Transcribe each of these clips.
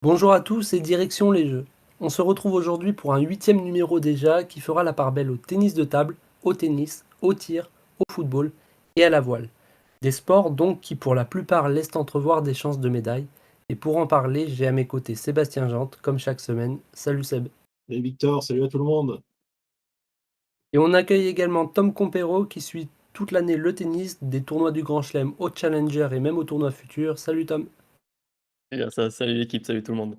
Bonjour à tous et direction les jeux. On se retrouve aujourd'hui pour un huitième numéro déjà qui fera la part belle au tennis de table, au tennis, au tir, au football et à la voile. Des sports donc qui pour la plupart laissent entrevoir des chances de médaille. Et pour en parler, j'ai à mes côtés Sébastien Jante, comme chaque semaine. Salut Seb. Salut Victor, salut à tout le monde. Et on accueille également Tom Compero qui suit toute l'année le tennis, des tournois du Grand Chelem au Challenger et même au tournoi futur. Salut Tom. Et bien ça, salut l'équipe, salut tout le monde.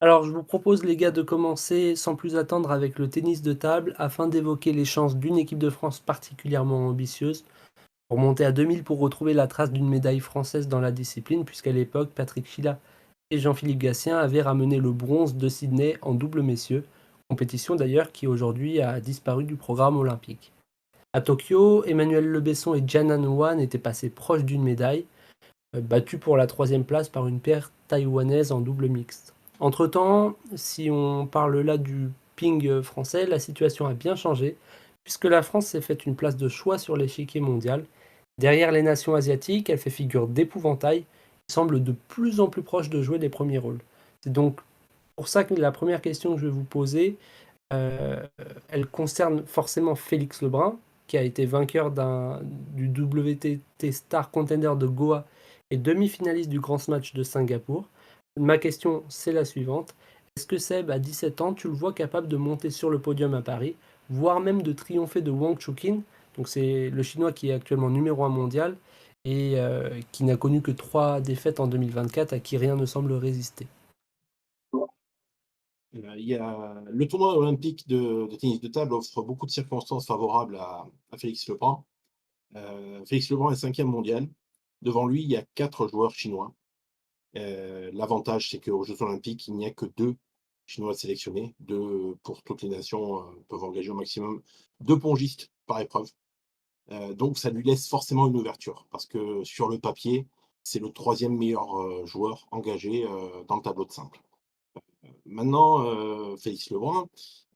Alors, je vous propose, les gars, de commencer sans plus attendre avec le tennis de table afin d'évoquer les chances d'une équipe de France particulièrement ambitieuse pour monter à 2000 pour retrouver la trace d'une médaille française dans la discipline, puisqu'à l'époque, Patrick Fila et Jean-Philippe Gatien avaient ramené le bronze de Sydney en double messieurs, compétition d'ailleurs qui aujourd'hui a disparu du programme olympique. À Tokyo, Emmanuel Lebesson et Jian Hua n'étaient passés proches d'une médaille, battu pour la troisième place par une paire taïwanaise en double mixte. Entre-temps, si on parle là du ping français, la situation a bien changé, puisque la France s'est faite une place de choix sur l'échiquier mondial. Derrière les nations asiatiques, elle fait figure d'épouvantail, et semble de plus en plus proche de jouer les premiers rôles. C'est donc pour ça que la première question que je vais vous poser, euh, elle concerne forcément Félix Lebrun, qui a été vainqueur du WTT Star Contender de Goa et demi-finaliste du Grand Smash de Singapour. Ma question, c'est la suivante. Est-ce que Seb, à 17 ans, tu le vois capable de monter sur le podium à Paris, voire même de triompher de Wang Chuqin? Donc c'est le Chinois qui est actuellement numéro 1 mondial et qui n'a connu que 3 défaites en 2024, à qui rien ne semble résister. Il y a, le tournoi olympique de tennis de table offre beaucoup de circonstances favorables à Félix Lebrun. Félix Lebrun est cinquième mondial. Devant lui, il y a quatre joueurs chinois. L'avantage, c'est qu'aux Jeux olympiques, il n'y a que deux Chinois sélectionnés. Deux pour toutes les nations peuvent engager au maximum deux pongistes par épreuve. Donc, ça lui laisse forcément une ouverture, parce que sur le papier, c'est le troisième meilleur joueur engagé dans le tableau de simple. Maintenant, Félix Lebrun,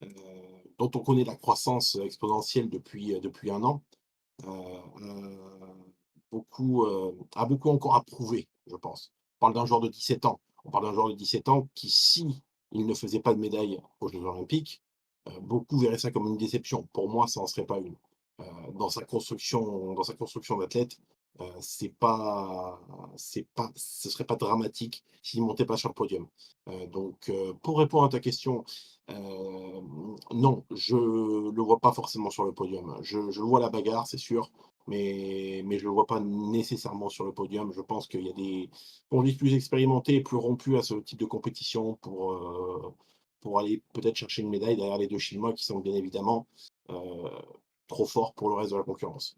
heu, dont on connaît la croissance exponentielle depuis 1 an, a beaucoup encore à prouver, je pense. On parle d'un joueur de 17 ans. On parle d'un joueur de 17 ans qui, si il ne faisait pas de médaille aux Jeux olympiques, beaucoup verraient ça comme une déception. Pour moi, ça n'en serait pas une. Dans sa construction d'athlète, ce serait pas dramatique s'il ne montait pas sur le podium. Pour répondre à ta question, non, je le vois pas forcément sur le podium. Je le vois à la bagarre, c'est sûr, mais je le vois pas nécessairement sur le podium. Je pense qu'il y a des conduites plus expérimentés et plus rompus à ce type de compétition pour aller peut-être chercher une médaille derrière les 2 Chinois qui sont bien évidemment, heu, trop forts pour le reste de la concurrence.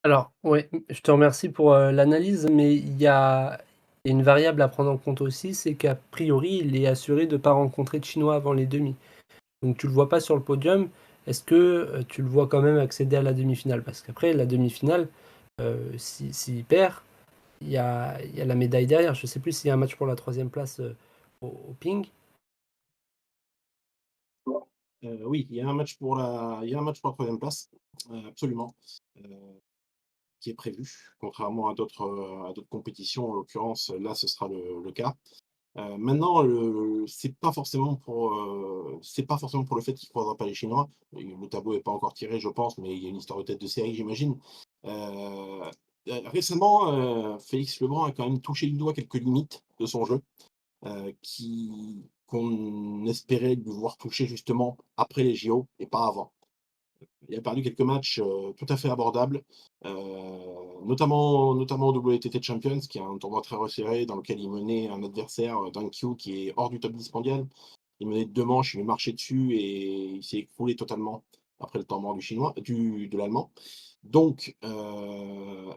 Alors, ouais, je te remercie pour l'analyse, mais il y a une variable à prendre en compte aussi, c'est qu'a priori, il est assuré de ne pas rencontrer de Chinois avant les demi. Donc tu le vois pas sur le podium. Est-ce que tu le vois quand même accéder à la demi-finale? Parce qu'après, la demi-finale, s'il perd, il y a la médaille derrière. Je sais plus s'il y a un match pour la troisième place au ping. Oui, il y a un match pour la 3e place, absolument, heu, qui est prévu, contrairement à d'autres compétitions. En l'occurrence, là, ce sera le cas. Maintenant, c'est pas forcément pour le fait qu'il ne croisera pas les Chinois. Et le tableau n'est pas encore tiré, je pense, mais il y a une histoire de tête de série, j'imagine. Heu, Récemment, Félix Lebrun a quand même touché du doigt quelques limites de son jeu, qui qu'on espérait lui voir toucher justement après les JO et pas avant. Il a perdu quelques matchs, tout à fait abordables, heu, notamment au WTT Champions, qui est un tournoi très resserré dans lequel il menait un adversaire, Deng Qiu, qui est hors du top 10 mondial. Il menait de 2 manches, il lui marchait dessus et il s'est écroulé totalement après le temps mort de l'Allemand.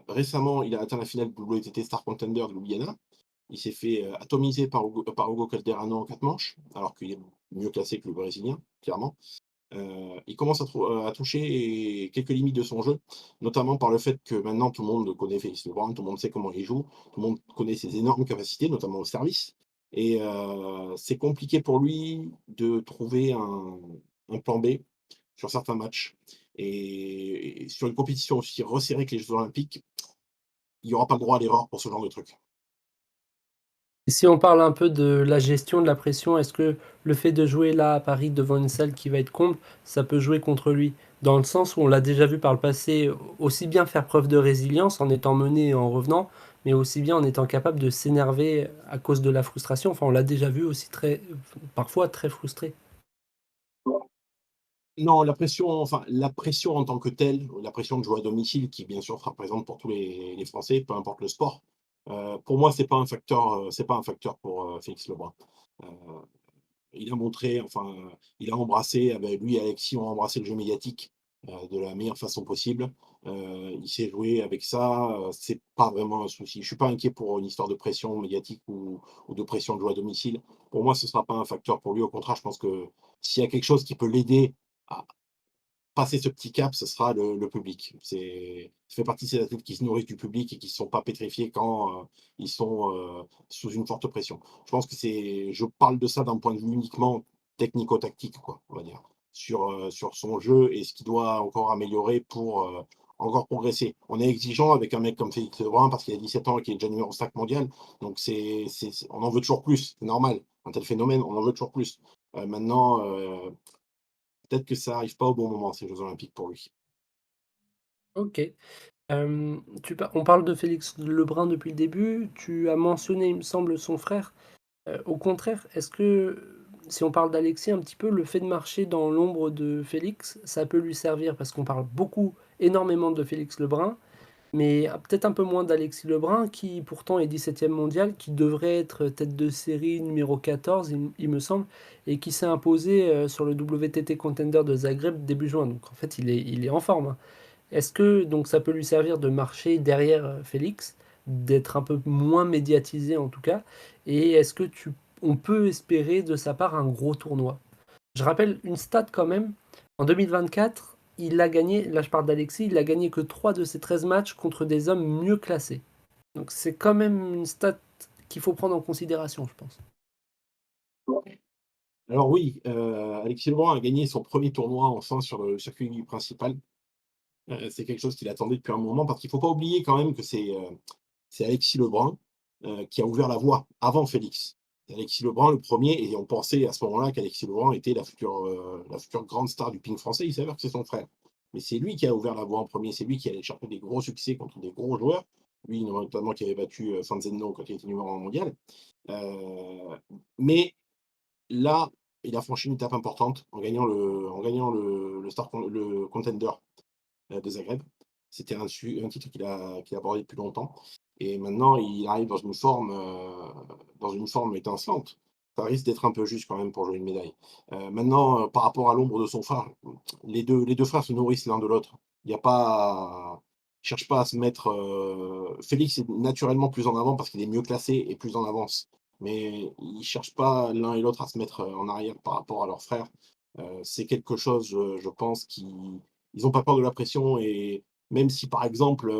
Récemment, il a atteint la finale du WTT Star Contender de Ljubljana. Il s'est fait, atomiser par Hugo Calderano en 4 manches, alors qu'il est mieux classé que le Brésilien, clairement. Il commence à toucher quelques limites de son jeu, notamment par le fait que maintenant tout le monde connaît Félix Lebrun, tout le monde sait comment il joue, tout le monde connaît ses énormes capacités, notamment au service. Et c'est compliqué pour lui de trouver un plan B sur certains matchs. Et sur une compétition aussi resserrée que les Jeux olympiques, il y aura pas le droit à l'erreur pour ce genre de truc. Et si on parle un peu de la gestion de la pression, est-ce que le fait de jouer là à Paris devant une salle qui va être comble, ça peut jouer contre lui? Dans le sens où on l'a déjà vu par le passé, aussi bien faire preuve de résilience en étant mené et en revenant, mais aussi bien en étant capable de s'énerver à cause de la frustration. Enfin, on l'a déjà vu aussi parfois très frustré. Non, la pression en tant que telle, la pression de jouer à domicile qui bien sûr sera présente pour tous les Français, peu importe le sport, pour moi c'est pas un facteur pour, Félix Lebrun. Heu, il a montré, enfin, il a embrassé, ah beh, lui et Alexis ont embrassé le jeu médiatique, de la meilleure façon possible. Il s'est joué avec ça, c'est pas vraiment un souci. Je suis pas inquiet pour une histoire de pression médiatique ou de pression de jouer à domicile. Pour moi, ce sera pas un facteur pour lui. Au contraire, je pense que s'il y a quelque chose qui peut l'aider à passer ce petit cap, ce sera le public. Ça fait partie de ces athlètes qui se nourrissent du public et qui ne sont pas pétrifiés quand, ils sont, sous une forte pression. Je parle de ça d'un point de vue uniquement technico-tactique, quoi, on va dire, sur son jeu et ce qu'il doit encore améliorer pour, encore progresser. On est exigeant avec un mec comme Félix Lebrun parce qu'il a 17 ans et qu'il est déjà numéro 5 mondial, donc on en veut toujours plus, c'est normal. Un tel phénomène, on en veut toujours plus. Maintenant, peut-être que ça arrive pas au bon moment, ces jeux olympiques pour lui. Ok. On parle de Félix Lebrun depuis le début. Tu as mentionné, il me semble, son frère. Au contraire, est-ce que, si on parle d'Alexis un petit peu, le fait de marcher dans l'ombre de Félix, ça peut lui servir? Parce qu'on parle énormément de Félix Lebrun, mais peut-être un peu moins d'Alexis Lebrun, qui pourtant est 17e mondial, qui devrait être tête de série numéro 14, il me semble, et qui s'est imposé sur le WTT Contender de Zagreb début juin. Donc en fait, il est en forme, hein. Est-ce que donc ça peut lui servir de marcher derrière Félix, d'être un peu moins médiatisé en tout cas, et est-ce que on peut espérer de sa part un gros tournoi? Je rappelle une stat quand même, en 2024, il a gagné, là je parle d'Alexis, il a gagné que 3 de ses 13 matchs contre des hommes mieux classés. Donc c'est quand même une stat qu'il faut prendre en considération, je pense. Alors oui, Alexis Lebrun a gagné son premier tournoi enfin sur le circuit principal. C'est quelque chose qu'il attendait depuis un moment parce qu'il faut pas oublier quand même que c'est Alexis Lebrun, qui a ouvert la voie avant Félix. Alexis Lebrun le premier et on pensait à ce moment-là qu'Alexis Lebrun était la future grande star du ping français. Il s'avère que c'est son frère. Mais c'est lui qui a ouvert la voie en premier, c'est lui qui allait chercher des gros succès contre des gros joueurs. Lui notamment qui avait battu, Fanzeno quand il était numéro 1 mondial. Heu, mais là, il a franchi une étape importante en gagnant le Contender, de Zagreb. C'était un titre qu'il a abordé depuis longtemps et maintenant il arrive dans une forme étincelante. Ça risque d'être un peu juste quand même pour jouer une médaille. Maintenant, par rapport à l'ombre de son phare, les deux frères se nourrissent l'un de l'autre. Il y a pas Ils cherchent pas à se mettre, Félix est naturellement plus en avant parce qu'il est mieux classé et plus en avance. Mais ils cherchent pas l'un et l'autre à se mettre, en arrière par rapport à leurs frères. C'est quelque chose, je pense, qui ils ont pas peur de la pression et même si par exemple,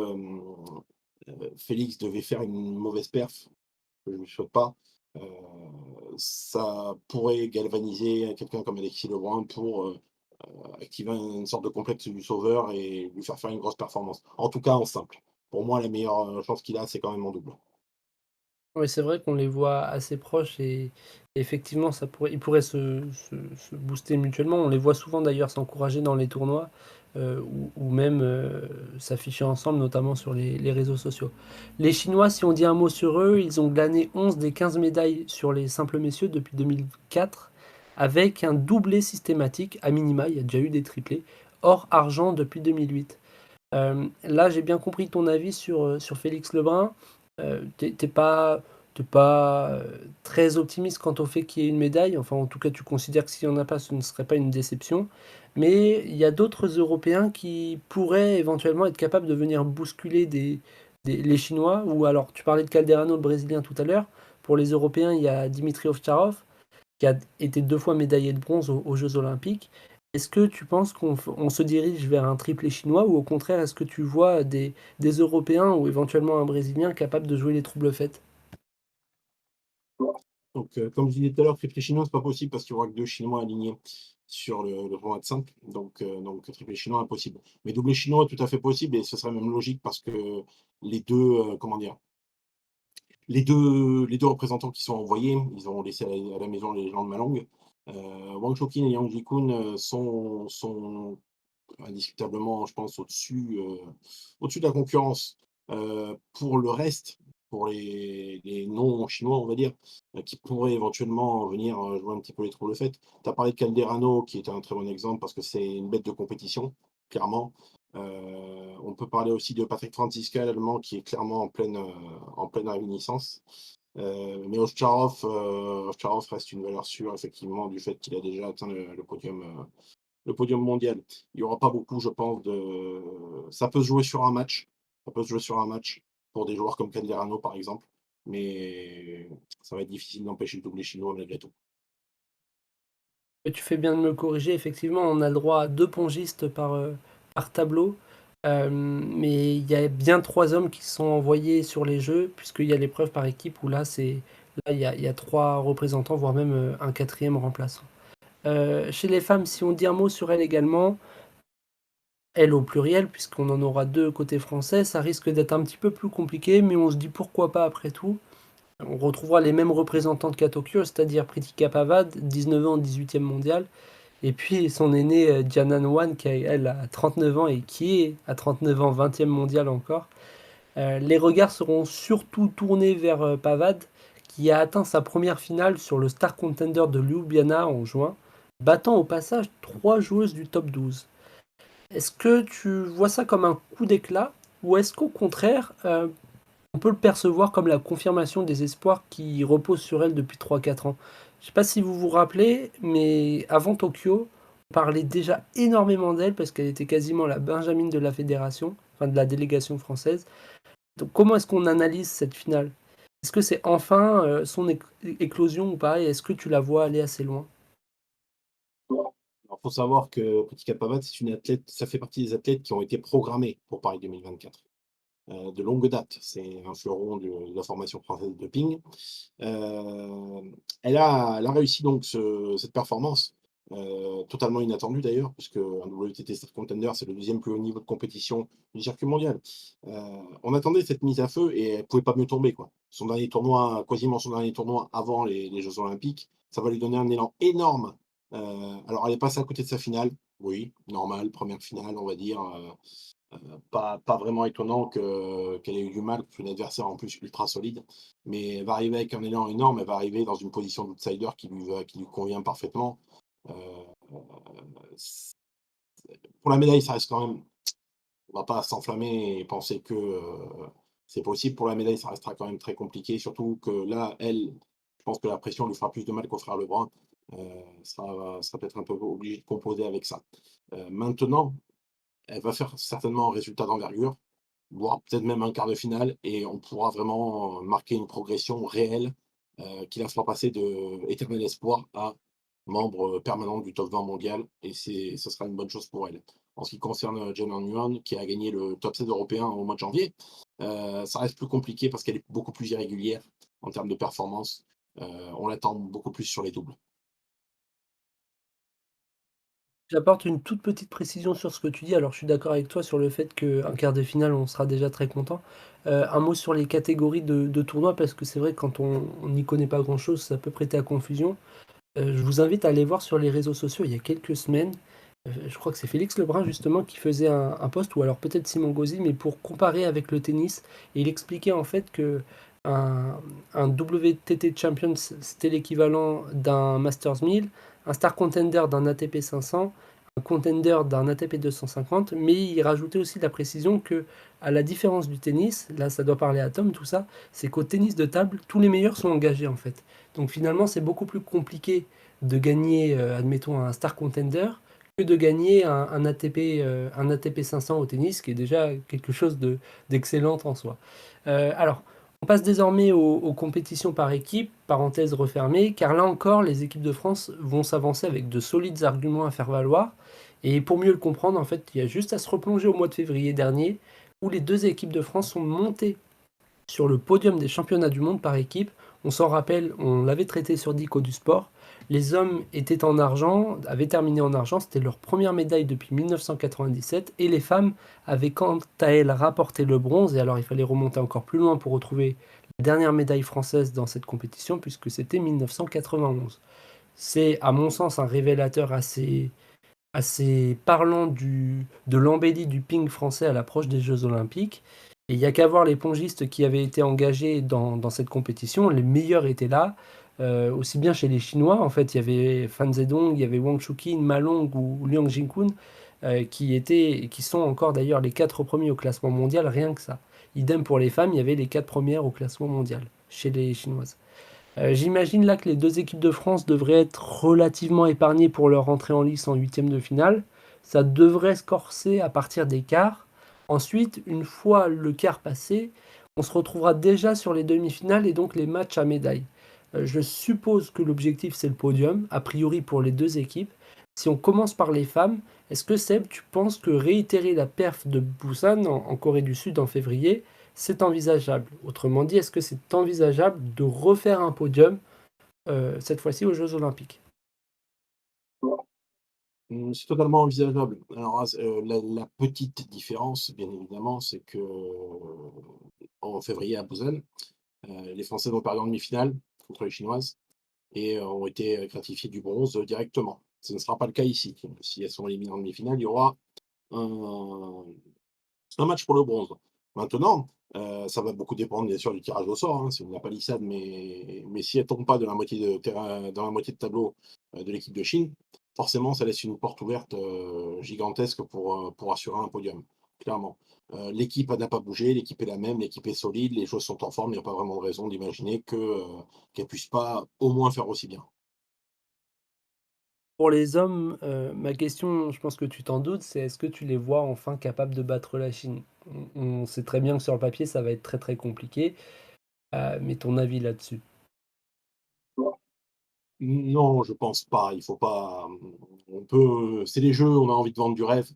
Félix devait faire une mauvaise perf, que je ne lui souhaite pas, heu, ça pourrait galvaniser quelqu'un comme Alexis Lebrun pour, activer une sorte de complexe du sauveur et lui faire une grosse performance. En tout cas en simple. Pour moi, la meilleure, chance qu'il a, c'est quand même en double. Oui, c'est vrai qu'on les voit assez proches et effectivement, ils pourraient se booster mutuellement. On les voit souvent d'ailleurs s'encourager dans les tournois ou même s'afficher ensemble, notamment sur les réseaux sociaux. Les Chinois, si on dit un mot sur eux, ils ont glané 11 des 15 médailles sur les simples messieurs depuis 2004, avec un doublé systématique, à minima, il y a déjà eu des triplés, or argent depuis 2008. Là, j'ai bien compris ton avis sur Félix Lebrun. T'es pas très optimiste quant au fait qu'il y ait une médaille. Enfin, en tout cas, tu considères que s'il n'y en a pas, ce ne serait pas une déception. Mais il y a d'autres Européens qui pourraient éventuellement être capables de venir bousculer les Chinois. Ou alors, tu parlais de Calderano, le Brésilien, tout à l'heure. Pour les Européens, il y a Dimitri Ovtcharov qui a été 2 fois médaillé de bronze aux Jeux Olympiques. Est-ce que tu penses qu'on se dirige vers un triplé chinois ou au contraire, est-ce que tu vois des Européens ou éventuellement un Brésilien capable de jouer les troubles faites? Donc, comme je disais tout à l'heure, triplé chinois, c'est pas possible parce qu'il y aura que 2 Chinois alignés sur le tournoi de simple. Donc triplé chinois, impossible. Mais doublé chinois, tout à fait possible et ce serait même logique parce que les 2 comment dire? les deux représentants qui sont envoyés, ils ont laissé à la maison les gens de Malong. Wang Choukin et Yang Ji-kun sont indiscutablement, je pense, au-dessus de la concurrence. Pour le reste, pour les non-chinois, on va dire, qui pourraient éventuellement venir jouer un petit peu les troubles faits. Tu as parlé de Calderano, qui était un très bon exemple parce que c'est une bête de compétition, clairement. On peut parler aussi de Patrick Franziska, l'Allemand, qui est clairement en pleine réminiscence. Mais Ovtcharov reste une valeur sûre, effectivement, du fait qu'il a déjà atteint le podium mondial. Il n'y aura pas beaucoup, je pense, de. Ça peut se jouer sur un match. Ça peut se jouer sur un match pour des joueurs comme Calderano, par exemple. Mais ça va être difficile d'empêcher le doublé chinois malgré tout. Tu fais bien de me corriger, effectivement, on a le droit à 2 pongistes par tableau. Mais il y a bien 3 hommes qui sont envoyés sur les jeux, puisqu'il y a l'épreuve par équipe où là, il y a 3 représentants, voire même un 4e remplaçant. Chez les femmes, si on dit un mot sur elles également, elles au pluriel, puisqu'on en aura 2 côté français, ça risque d'être un petit peu plus compliqué, mais on se dit pourquoi pas après tout. On retrouvera les mêmes représentantes qu'à Tokyo, c'est-à-dire Pritika Pavad, 19 ans, 18e mondial, et puis son aînée Diana Nguyen, qui elle a 39 ans et qui est à 39 ans 20e mondial encore. Les regards seront surtout tournés vers Pavad, qui a atteint sa première finale sur le Star Contender de Ljubljana en juin, battant au passage 3 joueuses du top 12. Est-ce que tu vois ça comme un coup d'éclat, ou est-ce qu'au contraire, on peut le percevoir comme la confirmation des espoirs qui reposent sur elle depuis 3-4 ans? Je ne sais pas si vous vous rappelez, mais avant Tokyo, on parlait déjà énormément d'elle parce qu'elle était quasiment la Benjamine de la fédération, enfin de la délégation française. Donc comment est-ce qu'on analyse cette finale? Est-ce que c'est enfin son éclosion ou pareil, est-ce que tu la vois aller assez loin? Il faut savoir que Pritika Pavad, c'est une athlète, ça fait partie des athlètes qui ont été programmés pour Paris 2024. De longue date. C'est un fleuron de la formation française de ping. Elle a réussi donc cette performance, totalement inattendue d'ailleurs, puisque un WTT Star Contender, c'est le deuxième plus haut niveau de compétition du circuit mondial. On attendait cette mise à feu et elle ne pouvait pas mieux tomber, quoi. Quasiment son dernier tournoi avant les Jeux Olympiques, ça va lui donner un élan énorme. Alors, elle est passée à côté de sa finale, oui, normal, première finale, on va dire. Pas vraiment étonnant qu'elle ait eu du mal, parce qu'une adversaire en plus ultra solide, mais elle va arriver avec un élan énorme, elle va arriver dans une position d'outsider qui lui convient parfaitement. Euh, pour la médaille, ça reste quand même, on va pas s'enflammer et penser que c'est possible. Pour la médaille, ça restera quand même très compliqué, surtout que là, elle, je pense que la pression lui fera plus de mal qu'au frère Lebrun. Sera peut-être un peu obligé de composer avec ça. Maintenant, elle va faire certainement un résultat d'envergure, voire peut-être même un quart de finale, et on pourra vraiment marquer une progression réelle qui la fera passer de éternel espoir à membre permanent du top 20 mondial, et ce sera une bonne chose pour elle. En ce qui concerne Jenna Nguyen, qui a gagné le top 7 européen au mois de janvier, ça reste plus compliqué parce qu'elle est beaucoup plus irrégulière en termes de performance. On l'attend beaucoup plus sur les doubles. J'apporte une toute petite précision sur ce que tu dis. Alors, je suis d'accord avec toi sur le fait qu'un quart de finale, on sera déjà très content. Un mot sur les catégories de tournois, parce que c'est vrai que quand on n'y connaît pas grand-chose, ça peut prêter à confusion. Je vous invite à aller voir sur les réseaux sociaux il y a quelques semaines. Je crois que c'est Félix Lebrun justement qui faisait un post, ou alors peut-être Simon Gauzy, mais pour comparer avec le tennis. Et il expliquait en fait que un WTT Champions, c'était l'équivalent d'un Masters 1000, un Star Contender d'un ATP 500, un Contender d'un ATP 250, mais il rajoutait aussi la précision que, à la différence du tennis, là ça doit parler à Tom, tout ça, c'est qu'au tennis de table, tous les meilleurs sont engagés en fait. Donc finalement, c'est beaucoup plus compliqué de gagner, admettons, un Star Contender que de gagner un ATP 500 au tennis, qui est déjà quelque chose d'excellent en soi. Alors, on passe désormais aux compétitions par équipe, parenthèse refermée, car là encore, les équipes de France vont s'avancer avec de solides arguments à faire valoir. Et pour mieux le comprendre, en fait, il y a juste à se replonger au mois de février dernier, où les 2 équipes de France sont montées sur le podium des championnats du monde par équipe. On s'en rappelle, on l'avait traité sur Dico du Sport. Les hommes étaient en argent, avaient terminé en argent, c'était leur première médaille depuis 1997, et les femmes avaient quant à elles rapporté le bronze, et alors il fallait remonter encore plus loin pour retrouver la dernière médaille française dans cette compétition, puisque c'était 1991. C'est, à mon sens, un révélateur assez parlant de l'embellie du ping français à l'approche des Jeux Olympiques. Et il n'y a qu'à voir les pongistes qui avaient été engagés dans cette compétition. Les meilleurs étaient là, aussi bien chez les Chinois. En fait, il y avait Fan Zedong, il y avait Wang Chuqin, Ma Long ou Liang Jingkun, qui sont encore d'ailleurs les 4 premiers au classement mondial, rien que ça. Idem pour les femmes, il y avait les 4 premières au classement mondial chez les Chinoises. J'imagine là que les deux équipes de France devraient être relativement épargnées pour leur entrée en lice en huitième de finale. Ça devrait se corser à partir des quarts. Ensuite, une fois le quart passé, on se retrouvera déjà sur les demi-finales et donc les matchs à médailles. Je suppose que l'objectif c'est le podium, a priori pour les deux équipes. Si on commence par les femmes, est-ce que Seb, tu penses que réitérer la perf de Busan en Corée du Sud en février, c'est envisageable? Autrement dit, est-ce que c'est envisageable de refaire un podium cette fois-ci aux Jeux Olympiques? C'est totalement envisageable. Alors, la petite différence, bien évidemment, c'est que en février à Busan, les Françaises ont perdu en demi-finale contre les Chinoises et ont été gratifiées du bronze directement. Ce ne sera pas le cas ici. Si elles sont éliminées en demi-finale, il y aura un un match pour le bronze. Maintenant, ça va beaucoup dépendre bien sûr du tirage au sort, hein, c'est une palissade, mais si elle tombe pas de la moitié de terrain dans la moitié de tableau, de l'équipe de Chine, forcément ça laisse une porte ouverte, gigantesque pour assurer un podium, clairement. L'équipe n'a pas bougé, l'équipe est la même, l'équipe est solide, les choses sont en forme, il n'y a pas vraiment de raison d'imaginer qu'elle puisse pas au moins faire aussi bien. Pour les hommes, ma question, je pense que tu t'en doutes, c'est est-ce que tu les vois enfin capables de battre la Chine? On sait très bien que sur le papier, ça va être très très compliqué, mais ton avis là-dessus? Non, je pense pas. Il faut pas, on peut c'est les jeux, on a envie de vendre du rêve,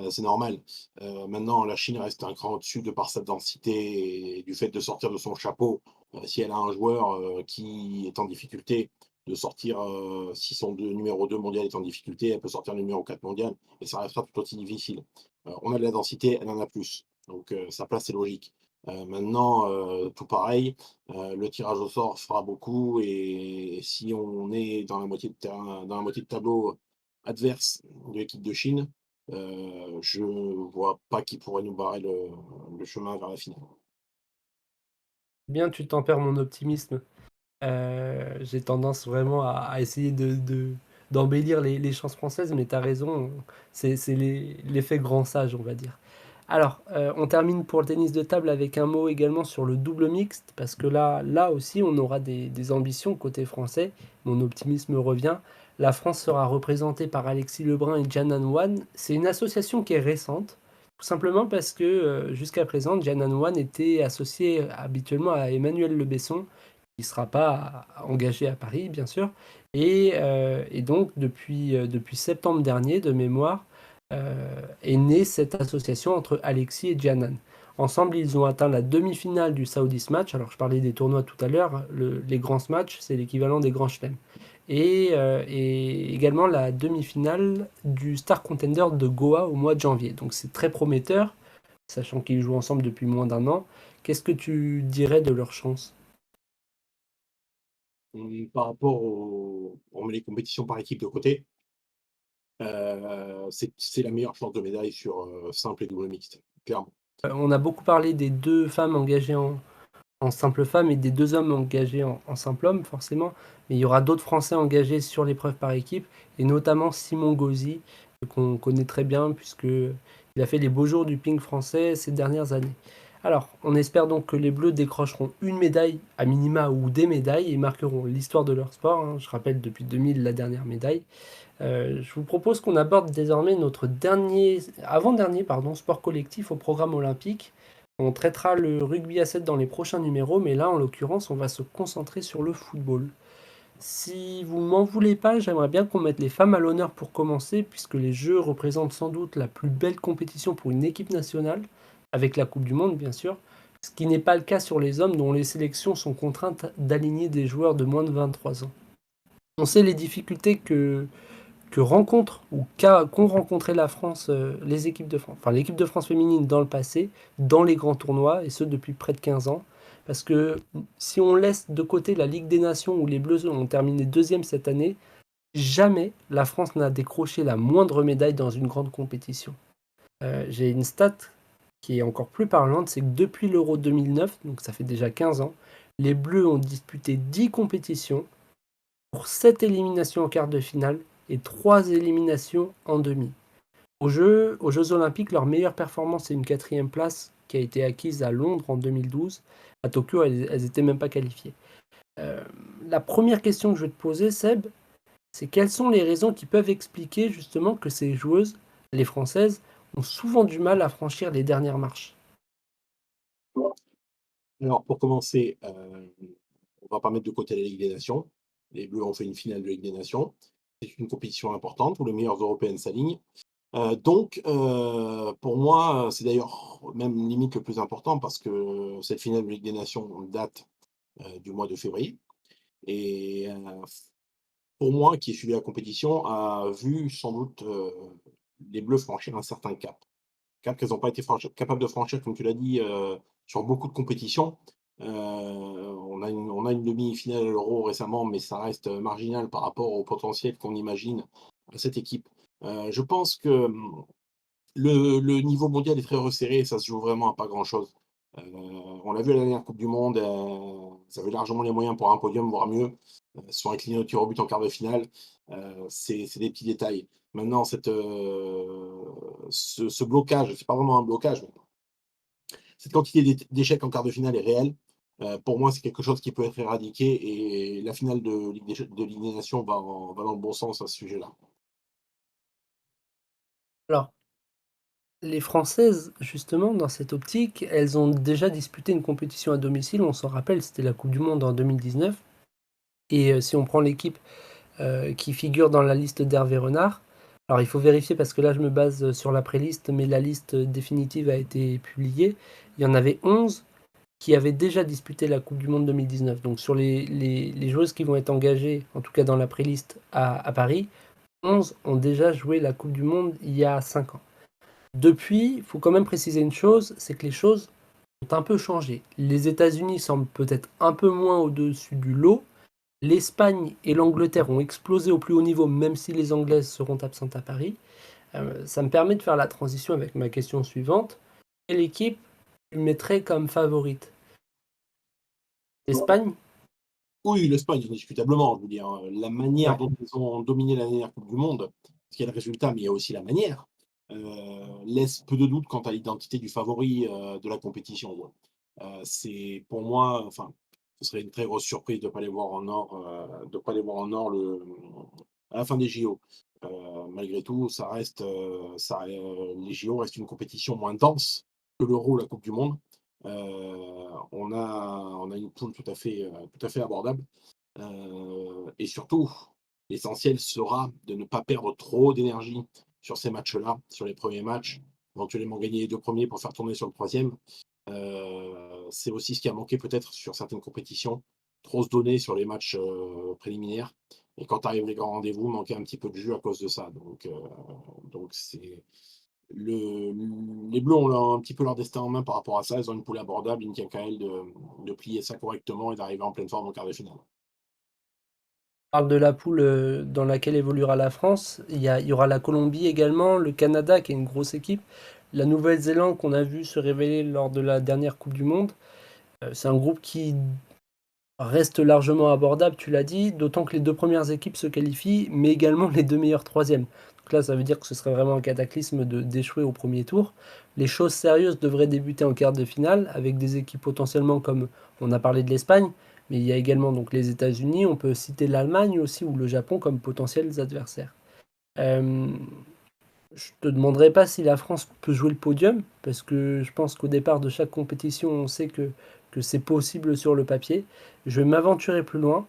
c'est normal. Maintenant, la Chine reste un cran au-dessus de par sa densité et du fait de sortir de son chapeau. Si elle a un joueur, qui est en difficulté, de sortir, si son numéro 2 mondial est en difficulté, elle peut sortir le numéro 4 mondial et ça restera tout aussi difficile. On a de la densité, elle en a plus. Donc, sa place est logique. Maintenant, tout pareil, le tirage au sort fera beaucoup et si on est dans la moitié de terrain dans la moitié de tableau adverse de l'équipe de Chine, je vois pas qui pourrait nous barrer le chemin vers la finale. Bien, tu tempères mon optimisme. J'ai tendance vraiment à essayer d'embellir les chances françaises, mais tu as raison, c'est l'effet grand sage, on va dire. Alors, on termine pour le tennis de table avec un mot également sur le double mixte, parce que là aussi, on aura des ambitions côté français. Mon optimisme revient. La France sera représentée par Alexis Lebrun et Jianan Wan. C'est une association qui est récente, tout simplement parce que jusqu'à présent, Jianan Wan était associé habituellement à Emmanuel Le Besson, qui ne sera pas engagé à Paris, bien sûr. Et donc, depuis septembre dernier, de mémoire, est née cette association entre Alexis et Jianan. Ensemble, ils ont atteint la demi-finale du Saudi Match. Alors, je parlais des tournois tout à l'heure. Les grands matchs, c'est l'équivalent des grands chelems. Et également la demi-finale du Star Contender de Goa au mois de janvier. Donc, c'est très prometteur, sachant qu'ils jouent ensemble depuis moins d'un an. Qu'est-ce que tu dirais de leur chance? Par rapport on met les compétitions par équipe de côté, c'est la meilleure chance de médaille sur, simple et double mixte, clairement. On a beaucoup parlé des deux femmes engagées en simple femme et des deux hommes engagés en simple homme, forcément. Mais il y aura d'autres Français engagés sur l'épreuve par équipe, et notamment Simon Gauzy, qu'on connaît très bien, puisqu'il a fait les beaux jours du ping français ces dernières années. Alors, on espère donc que les Bleus décrocheront une médaille à minima ou des médailles et marqueront l'histoire de leur sport, hein. Je rappelle depuis 2000 la dernière médaille. Je vous propose qu'on aborde désormais notre avant-dernier sport collectif au programme olympique. On traitera le rugby à 7 dans les prochains numéros, mais là, en l'occurrence, on va se concentrer sur le football. Si vous m'en voulez pas, j'aimerais bien qu'on mette les femmes à l'honneur pour commencer, puisque les Jeux représentent sans doute la plus belle compétition pour une équipe nationale, avec la Coupe du Monde bien sûr, ce qui n'est pas le cas sur les hommes dont les sélections sont contraintes d'aligner des joueurs de moins de 23 ans. On sait les difficultés que rencontre ou qu'ont rencontré la France, les équipes de France, enfin l'équipe de France féminine dans le passé, dans les grands tournois, et ce depuis près de 15 ans. parce que si on laisse de côté la Ligue des Nations où les Bleus ont terminé deuxième cette année, jamais la France n'a décroché la moindre médaille dans une grande compétition. J'ai une stat qui est encore plus parlante, c'est que depuis l'Euro 2009, donc ça fait déjà 15 ans, les Bleus ont disputé 10 compétitions pour 7 éliminations en quart de finale et 3 éliminations en demi. Aux Jeux Olympiques, leur meilleure performance, c'est une 4e place qui a été acquise à Londres en 2012. À Tokyo, elles n'étaient même pas qualifiées. La première question que je vais te poser, Seb, c'est quelles sont les raisons qui peuvent expliquer justement que ces joueuses, les Françaises, ont souvent du mal à franchir les dernières marches? Alors, pour commencer, on va pas mettre de côté la Ligue des Nations. Les Bleus ont fait une finale de Ligue des Nations. C'est une compétition importante où les meilleures européennes s'alignent. Pour moi, c'est d'ailleurs même limite le plus important parce que cette finale de Ligue des Nations date, du mois de février et pour moi, qui ai suivi la compétition, a vu sans doute, les Bleus franchir un certain cap. Cap qu'elles n'ont pas été capables de franchir, comme tu l'as dit, sur beaucoup de compétitions. On a une demi-finale à l'Euro récemment, mais ça reste marginal par rapport au potentiel qu'on imagine à cette équipe. Je pense que, le niveau mondial est très resserré et ça se joue vraiment à pas grand-chose. On l'a vu à la dernière coupe du monde, ils avaient largement les moyens pour un podium, voire mieux. Se sont inclinés au tir au but en quart de finale. C'est des petits détails. Maintenant ce blocage, c'est pas vraiment un blocage, mais cette quantité d'échecs en quart de finale est réelle. Pour moi, c'est quelque chose qui peut être éradiqué et la finale de Ligue des Nations va dans le bon sens à ce sujet-là. Alors, les Françaises, justement, dans cette optique, elles ont déjà disputé une compétition à domicile, on s'en rappelle, c'était la Coupe du Monde en 2019. Et si on prend l'équipe qui figure dans la liste d'Hervé Renard, alors il faut vérifier parce que là je me base sur la pré-liste, mais la liste définitive a été publiée. Il y en avait 11 qui avaient déjà disputé la Coupe du Monde 2019. Donc sur les joueuses qui vont être engagées, en tout cas dans la pré-liste à Paris, 11 ont déjà joué la Coupe du Monde il y a 5 ans. Depuis, il faut quand même préciser une chose, c'est que les choses ont un peu changé. Les États-Unis semblent peut-être un peu moins au-dessus du lot. L'Espagne et l'Angleterre ont explosé au plus haut niveau, même si les Anglaises seront absentes à Paris. Ça me permet de faire la transition avec ma question suivante. Quelle équipe tu mettrais comme favorite? L'Espagne? Oui, l'Espagne, indiscutablement. Je veux dire, la manière Ouais. dont ils ont dominé la dernière coupe du monde, parce qu'il y a le résultat, mais il y a aussi la manière, laisse peu de doute quant à l'identité du favori, de la compétition, ouais. C'est pour moi, enfin, ce serait une très grosse surprise de ne pas les voir en or, à la fin des JO. Malgré tout, ça reste, les JO restent une compétition moins dense que l'Euro, la coupe du monde. On a une poule tout à fait abordable. Et surtout, l'essentiel sera de ne pas perdre trop d'énergie sur ces matchs-là, sur les premiers matchs, éventuellement gagner les 2 premiers pour faire tourner sur le troisième. C'est aussi ce qui a manqué peut-être sur certaines compétitions, trop se donner sur les matchs, préliminaires et quand arrivent les grands rendez-vous, manquer un petit peu de jus à cause de ça. Donc c'est le les Bleus ont un petit peu leur destin en main par rapport à ça. Ils ont une poule abordable, il ne tient qu'à elles de plier ça correctement et d'arriver en pleine forme en quart de finale. On parle de la poule dans laquelle évoluera la France. Il y aura la Colombie également, le Canada qui est une grosse équipe, la Nouvelle-Zélande qu'on a vu se révéler lors de la dernière Coupe du Monde. C'est un groupe qui reste largement abordable, tu l'as dit, d'autant que les 2 premières équipes se qualifient, mais également les 2 meilleures troisièmes. Donc là, ça veut dire que ce serait vraiment un cataclysme d'échouer au premier tour. Les choses sérieuses devraient débuter en quart de finale, avec des équipes potentiellement comme on a parlé de l'Espagne, mais il y a également donc les États-Unis, on peut citer l'Allemagne aussi ou le Japon comme potentiels adversaires. Euh, je te demanderai pas si la France peut jouer le podium, parce que je pense qu'au départ de chaque compétition, on sait que c'est possible sur le papier. Je vais m'aventurer plus loin.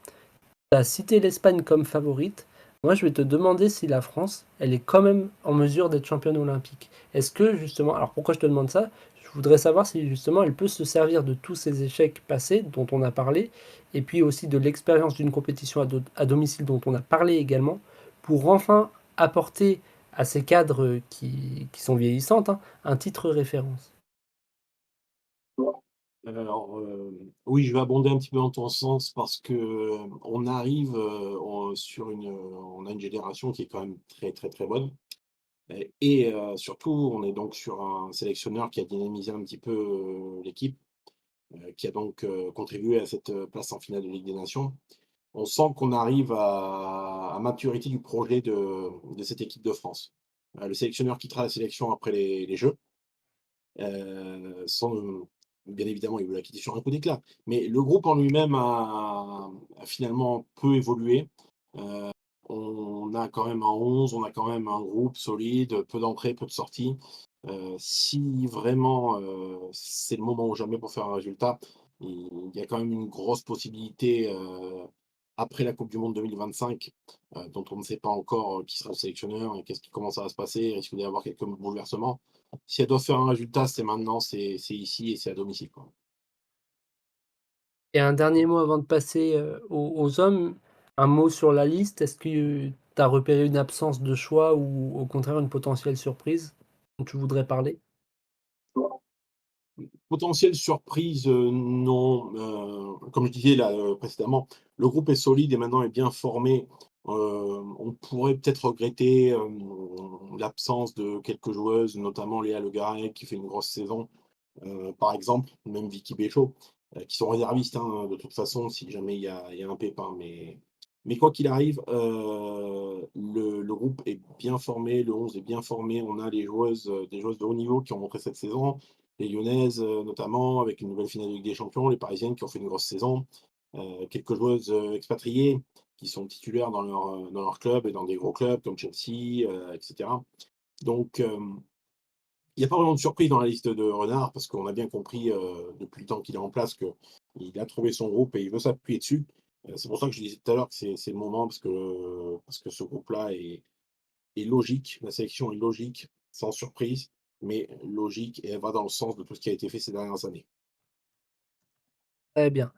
Tu as cité l'Espagne comme favorite. Moi, je vais te demander si la France, elle est quand même en mesure d'être championne olympique. Est-ce que justement, alors pourquoi je te demande ça? Je voudrais savoir si justement elle peut se servir de tous ces échecs passés dont on a parlé, et puis aussi de l'expérience d'une compétition à domicile dont on a parlé également, pour enfin apporter à ces cadres qui sont vieillissantes, hein, un titre référence. Alors, oui, je vais abonder un petit peu dans ton sens parce que, on arrive, on a une génération qui est quand même très, très, très bonne surtout, on est donc sur un sélectionneur qui a dynamisé un petit peu, l'équipe, qui a donc, contribué à cette, place en finale de Ligue des Nations. On sent qu'on arrive à maturité du projet de cette équipe de France. Le sélectionneur quittera la sélection après les Jeux. Sans bien évidemment, il veut la quitter sur un coup d'éclat. Mais le groupe en lui-même a finalement peu évolué. Heu, on a quand même un 11, on a quand même un groupe solide, peu d'entrées, peu de sorties. Si vraiment, c'est le moment ou jamais pour faire un résultat, il y a quand même une grosse possibilité, après la coupe du monde 2025, dont on ne sait pas encore, qui sera le sélectionneur et comment ça va se passer. Il risque d'y avoir quelques bouleversements. Si elles doivent faire un résultat, c'est maintenant, c'est ici et c'est à domicile, quoi. Et un dernier mot avant de passer, aux hommes, un mot sur la liste. Est-ce que tu as repéré une absence de choix ou au contraire une potentielle surprise dont tu voudrais parler? Potentielle surprise, non, comme je disais là, précédemment, le groupe est solide et maintenant est bien formé. On pourrait peut-être regretter, l'absence de quelques joueuses, notamment Léa Le Garret qui fait une grosse saison, par exemple, même Vicky Béchot, qui sont réservistes, hein, de toute façon, si jamais il y a un pépin. Mais quoi qu'il arrive, le groupe est bien formé, le 11 est bien formé. On a des joueuses de haut niveau qui ont montré cette saison, les Lyonnaises, notamment, avec une nouvelle finale de Ligue des Champions, les Parisiennes qui ont fait une grosse saison, quelques joueuses, expatriées qui sont titulaires dans leur club et dans des gros clubs comme Chelsea, et cetera. Donc, il n'y a pas vraiment de surprise dans la liste de Renard parce qu'on a bien compris, depuis le temps qu'il est en place qu'il a trouvé son groupe et il veut s'appuyer dessus. C'est pour ça que je disais tout à l'heure que c'est le moment parce que ce groupe-là est logique. La sélection est logique, sans surprise, mais logique et elle va dans le sens de tout ce qui a été fait ces dernières années. Très bien.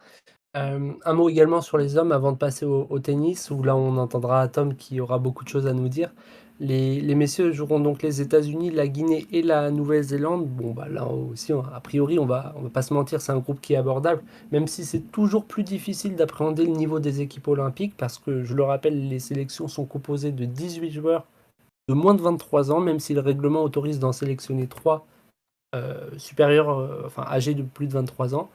Un mot également sur les hommes avant de passer au tennis, où là on entendra Tom qui aura beaucoup de choses à nous dire. Les messieurs joueront donc les États-Unis, la Guinée et la Nouvelle-Zélande. Bon, bah là aussi, a priori, on va pas se mentir, c'est un groupe qui est abordable, même si c'est toujours plus difficile d'appréhender le niveau des équipes olympiques, parce que je le rappelle, les sélections sont composées de 18 joueurs de moins de 23 ans, même si le règlement autorise d'en sélectionner 3 supérieurs, enfin âgés de plus de 23 ans.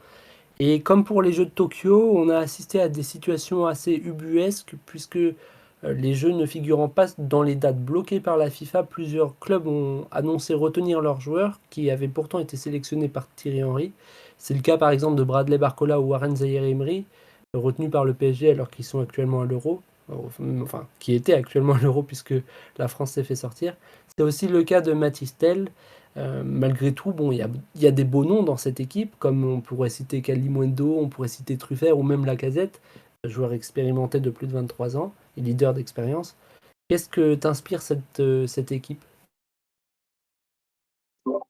Et comme pour les Jeux de Tokyo, on a assisté à des situations assez ubuesques puisque les Jeux ne figurant pas dans les dates bloquées par la FIFA, plusieurs clubs ont annoncé retenir leurs joueurs qui avaient pourtant été sélectionnés par Thierry Henry. C'est le cas par exemple de Bradley Barcola ou Warren Zaïre-Emery, retenus par le PSG alors qu'ils sont actuellement à l'Euro, enfin qui étaient actuellement à l'Euro puisque la France s'est fait sortir. C'est aussi le cas de Mathys Tel. Malgré tout, bon, il y a des beaux noms dans cette équipe, comme on pourrait citer Kalimundo, on pourrait citer Truffert ou même Lacazette, joueur expérimenté de plus de 23 ans et leader d'expérience. Qu'est-ce que t'inspire cette équipe?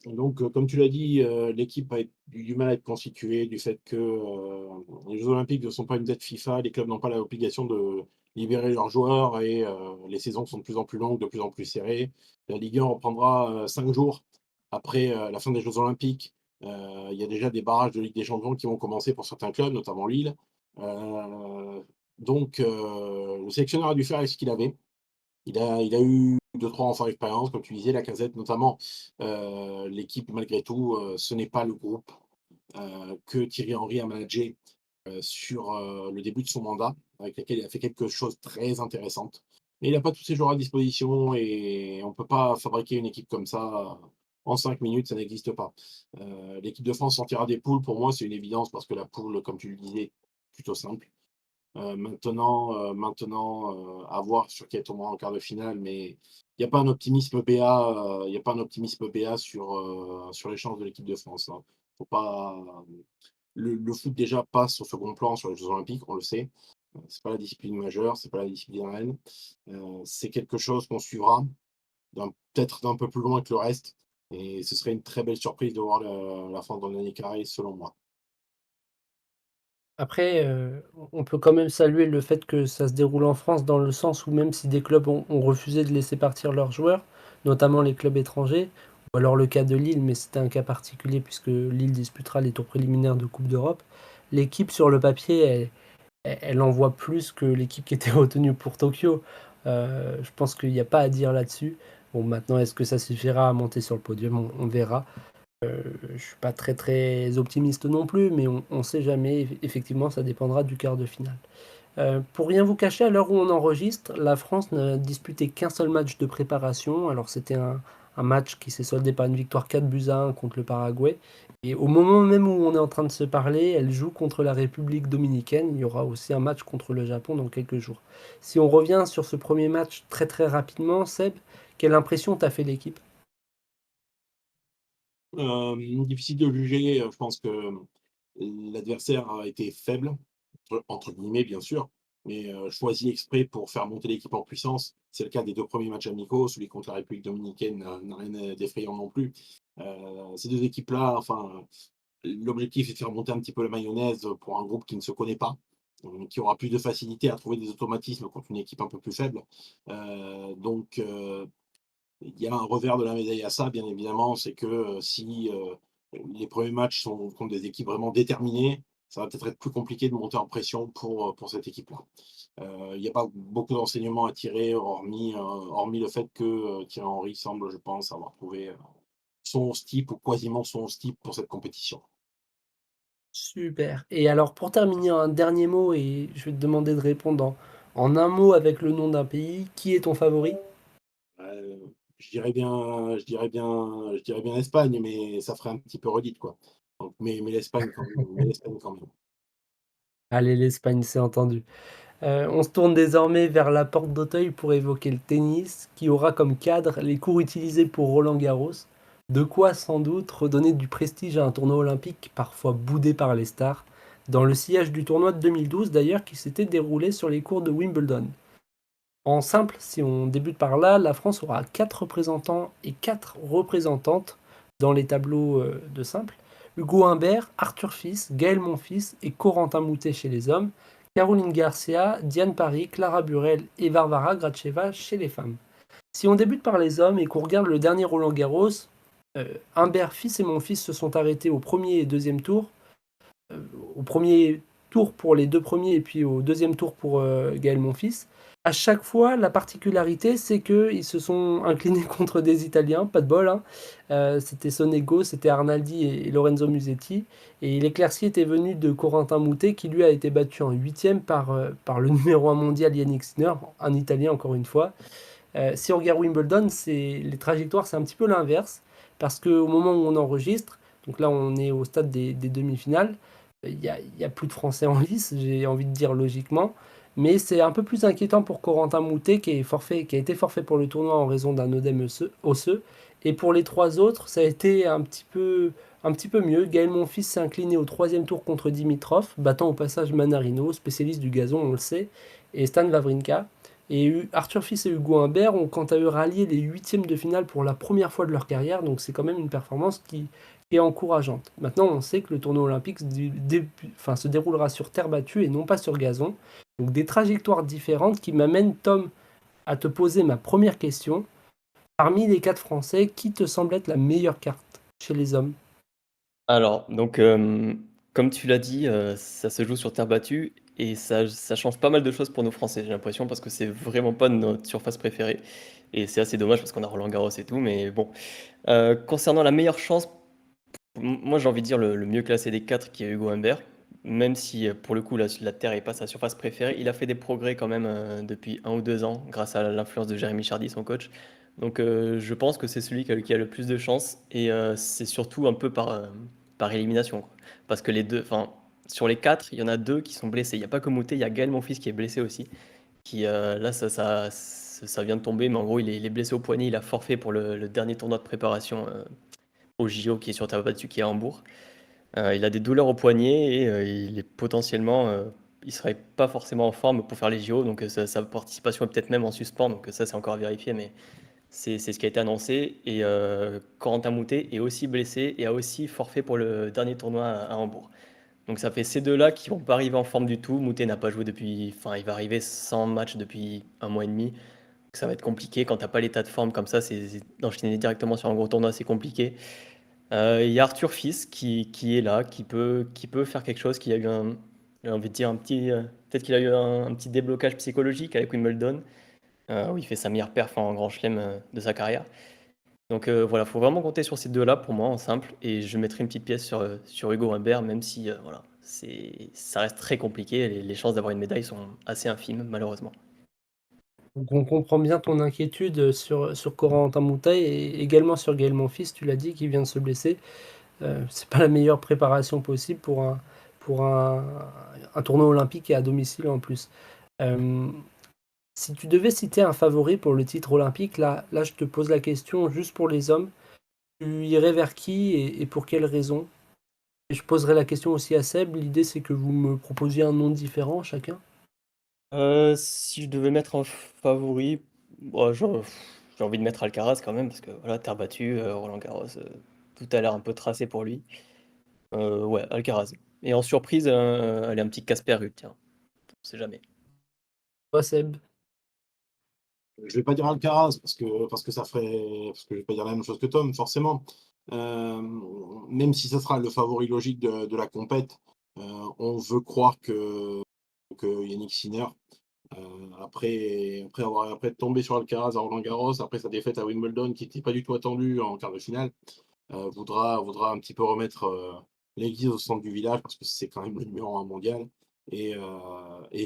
Donc, comme tu l'as dit, l'équipe a eu du mal à être constituée du fait que, les jeux olympiques ne sont pas une date FIFA, les clubs n'ont pas l'obligation de libérer leurs joueurs les saisons sont de plus en plus longues, de plus en plus serrées. La Ligue 1 reprendra, 5 jours après, la fin des jeux olympiques. Il y a déjà des barrages de Ligue des champions qui vont commencer pour certains clubs, notamment Lille. Le sélectionneur a dû faire avec ce qu'il avait. Il a eu 2-3 renforts d'expérience, comme tu disais, Lacazette notamment. L'équipe malgré tout, ce n'est pas le groupe, que Thierry Henry a managé, sur, le début de son mandat, avec lequel il a fait quelque chose de très intéressante. Mais il n'a pas tous ses joueurs à disposition et on ne peut pas fabriquer une équipe comme ça, en 5 minutes, ça n'existe pas. L'équipe de France sortira des poules, pour moi, c'est une évidence parce que la poule, comme tu le disais, plutôt simple. À voir sur qui elle tombera en quart de finale, mais il n'y a pas un optimisme BA, il y a pas un optimisme BA sur les chances de l'équipe de France, hein. Faut pas le foot déjà passe au second plan sur les Jeux olympiques, on le sait. C'est pas la discipline majeure, c'est pas la discipline reine. C'est quelque chose qu'on suivra peut-être d'un peu plus loin que le reste et ce serait une très belle surprise de voir la France dans le dernier carré, selon moi. Après, on peut quand même saluer le fait que ça se déroule en France dans le sens où même si des clubs ont refusé de laisser partir leurs joueurs, notamment les clubs étrangers, ou alors le cas de Lille, mais c'était un cas particulier puisque Lille disputera les tours préliminaires de Coupe d'Europe. L'équipe sur le papier, elle envoie plus que l'équipe qui était retenue pour Tokyo. Je pense qu'il n'y a pas à dire là-dessus. Bon, maintenant, est-ce que ça suffira à monter sur le podium? On verra. Je suis pas très très optimiste non plus, mais on ne sait jamais. Effectivement, ça dépendra du quart de finale. Pour rien vous cacher, à l'heure où on enregistre, la France n'a disputé qu'un seul match de préparation. Alors c'était un match qui s'est soldé par une victoire 4-1 contre le Paraguay. Et au moment même où on est en train de se parler, elle joue contre la République dominicaine. Il y aura aussi un match contre le Japon dans quelques jours. Si on revient sur ce premier match très très rapidement, Seb, quelle impression t'a fait l'équipe? Difficile de juger, je pense que l'adversaire a été «faible», entre guillemets bien sûr, mais choisi exprès pour faire monter l'équipe en puissance. C'est le cas des 2 premiers matchs amicaux, celui contre la République dominicaine n'a rien d'effrayant non plus. Ces 2 équipes-là, enfin, l'objectif est de faire monter un petit peu la mayonnaise pour un groupe qui ne se connaît pas, qui aura plus de facilité à trouver des automatismes contre une équipe un peu plus faible. Donc il y a un revers de la médaille à ça, bien évidemment, c'est que si les premiers matchs sont contre des équipes vraiment déterminées, ça va peut-être être plus compliqué de monter en pression pour cette équipe-là. Il n'y a pas beaucoup d'enseignements à tirer, hormis le fait que Thierry Henry semble, je pense, avoir trouvé son 11 type ou quasiment son 11 type pour cette compétition. Super. Et alors pour terminer, un dernier mot, et je vais te demander de répondre en un mot avec le nom d'un pays. Qui est ton favori? Je dirais bien l'Espagne, mais ça ferait un petit peu redite, quoi. Donc, mais l'Espagne quand même, mais l'Espagne quand même. Allez, l'Espagne, c'est entendu. On se tourne désormais vers la porte d'Auteuil pour évoquer le tennis, qui aura comme cadre les cours utilisés pour Roland Garros. De quoi sans doute redonner du prestige à un tournoi olympique parfois boudé par les stars, dans le sillage du tournoi de 2012 d'ailleurs qui s'était déroulé sur les cours de Wimbledon. En simple, si on débute par là, la France aura 4 représentants et 4 représentantes dans les tableaux de simple. Hugo Humbert, Arthur Fils, Gaël Monfils et Corentin Moutet chez les hommes. Caroline Garcia, Diane Paris, Clara Burel et Varvara Gracheva chez les femmes. Si on débute par les hommes et qu'on regarde le dernier Roland Garros, Humbert Fils et Monfils se sont arrêtés au premier et deuxième tour. Euh, Au premier tour pour les deux premiers et puis au deuxième tour pour Gaël Monfils. À chaque fois, la particularité, c'est qu'ils se sont inclinés contre des Italiens, pas de bol, hein. C'était Sonego, c'était Arnaldi et Lorenzo Musetti. Et l'éclaircie était venu de Corentin Moutet, qui lui a été battu en huitième par le numéro un mondial Yannick Sinner, un Italien encore une fois. Si on regarde Wimbledon, les trajectoires, c'est un petit peu l'inverse, parce qu'au moment où on enregistre, donc là on est au stade des demi-finales, il y a plus de Français en lice, j'ai envie de dire logiquement, mais c'est un peu plus inquiétant pour Corentin Moutet qui a été forfait pour le tournoi en raison d'un œdème osseux. Et pour les trois autres, ça a été un petit peu mieux. Gaël Monfils s'est incliné au troisième tour contre Dimitrov, battant au passage Manarino, spécialiste du gazon, on le sait, et Stan Wawrinka. Et Arthur Fils et Hugo Humbert ont quant à eux rallié les huitièmes de finale pour la première fois de leur carrière, donc c'est quand même une performance qui est encourageante. Maintenant, on sait que le tournoi olympique se déroulera sur terre battue et non pas sur gazon. Donc des trajectoires différentes qui m'amènent, Tom, à te poser ma première question. Parmi les quatre Français, qui te semble être la meilleure carte chez les hommes? Alors, donc, comme tu l'as dit, ça se joue sur terre battue et ça change pas mal de choses pour nos Français, j'ai l'impression, parce que c'est vraiment pas notre surface préférée et c'est assez dommage parce qu'on a Roland Garros et tout, mais bon. Concernant la meilleure chance, moi, j'ai envie de dire le mieux classé des 4 qui est Hugo Humbert, même si, pour le coup, la terre est pas sa surface préférée. Il a fait des progrès quand même, depuis 1 ou 2 ans grâce à l'influence de Jérémy Chardy, son coach. Donc, je pense que c'est celui qui a le plus de chance et c'est surtout un peu par élimination, quoi. Parce que sur les 4, il y en a 2 qui sont blessés. Il y a pas que Moutet, il y a Gaël Monfils qui est blessé aussi, qui, là, ça vient de tomber, mais en gros, il est blessé au poignet. Il a forfait pour le dernier tournoi de préparation, au JO qui est sur terre battue, qui est à Hambourg. Il a des douleurs au poignet et il est potentiellement, il serait pas forcément en forme pour faire les JO, donc sa participation est peut-être même en suspens, donc ça c'est encore à vérifier, mais c'est ce qui a été annoncé. Et Corentin Moutet est aussi blessé et a aussi forfait pour le dernier tournoi à Hambourg. Donc ça fait ces deux-là qui vont pas arriver en forme du tout. Moutet n'a pas joué depuis, enfin il va arriver sans match depuis 1 mois et demi. Ça va être compliqué quand tu pas l'état de forme comme ça, d'enchaîner directement sur un gros tournoi, c'est compliqué. Il y a Arthur Fils qui est là, qui peut faire quelque chose, qui a eu j'ai envie de dire peut-être qu'il a eu un petit déblocage psychologique avec Wimbledon, où il fait sa meilleure perf en Grand Chelem de sa carrière. Donc voilà, faut vraiment compter sur ces deux-là pour moi en simple, et je mettrai une petite pièce sur Hugo Humbert, même si voilà, ça reste très compliqué. Les chances d'avoir une médaille sont assez infimes, malheureusement. Donc on comprend bien ton inquiétude sur Corentin Moutet et également sur Gaël Monfils, tu l'as dit, qui vient de se blesser. C'est pas la meilleure préparation possible pour un tournoi olympique et à domicile en plus. Euh, Si tu devais citer un favori pour le titre olympique, là je te pose la question juste pour les hommes. Tu irais vers qui et pour quelles raisons? Et je poserai la question aussi à Seb. L'idée c'est que vous me proposiez un nom différent chacun. Si je devais mettre un favori, bon, j'ai envie de mettre Alcaraz quand même, parce que voilà, terre battue, Roland Garros, tout a l'air un peu tracé pour lui. Ouais, Alcaraz. Et en surprise, allez, un petit Casper Ruud, tiens, on sait jamais. Toi Seb. Je vais pas dire Alcaraz parce que je vais pas dire la même chose que Tom, forcément. Même si ça sera le favori logique de la compète, on veut croire que Yannick Sinner, après être tombé sur Alcaraz à Roland-Garros, après sa défaite à Wimbledon, qui n'était pas du tout attendue en quart de finale, voudra un petit peu remettre l'église au centre du village parce que c'est quand même le numéro un mondial. Et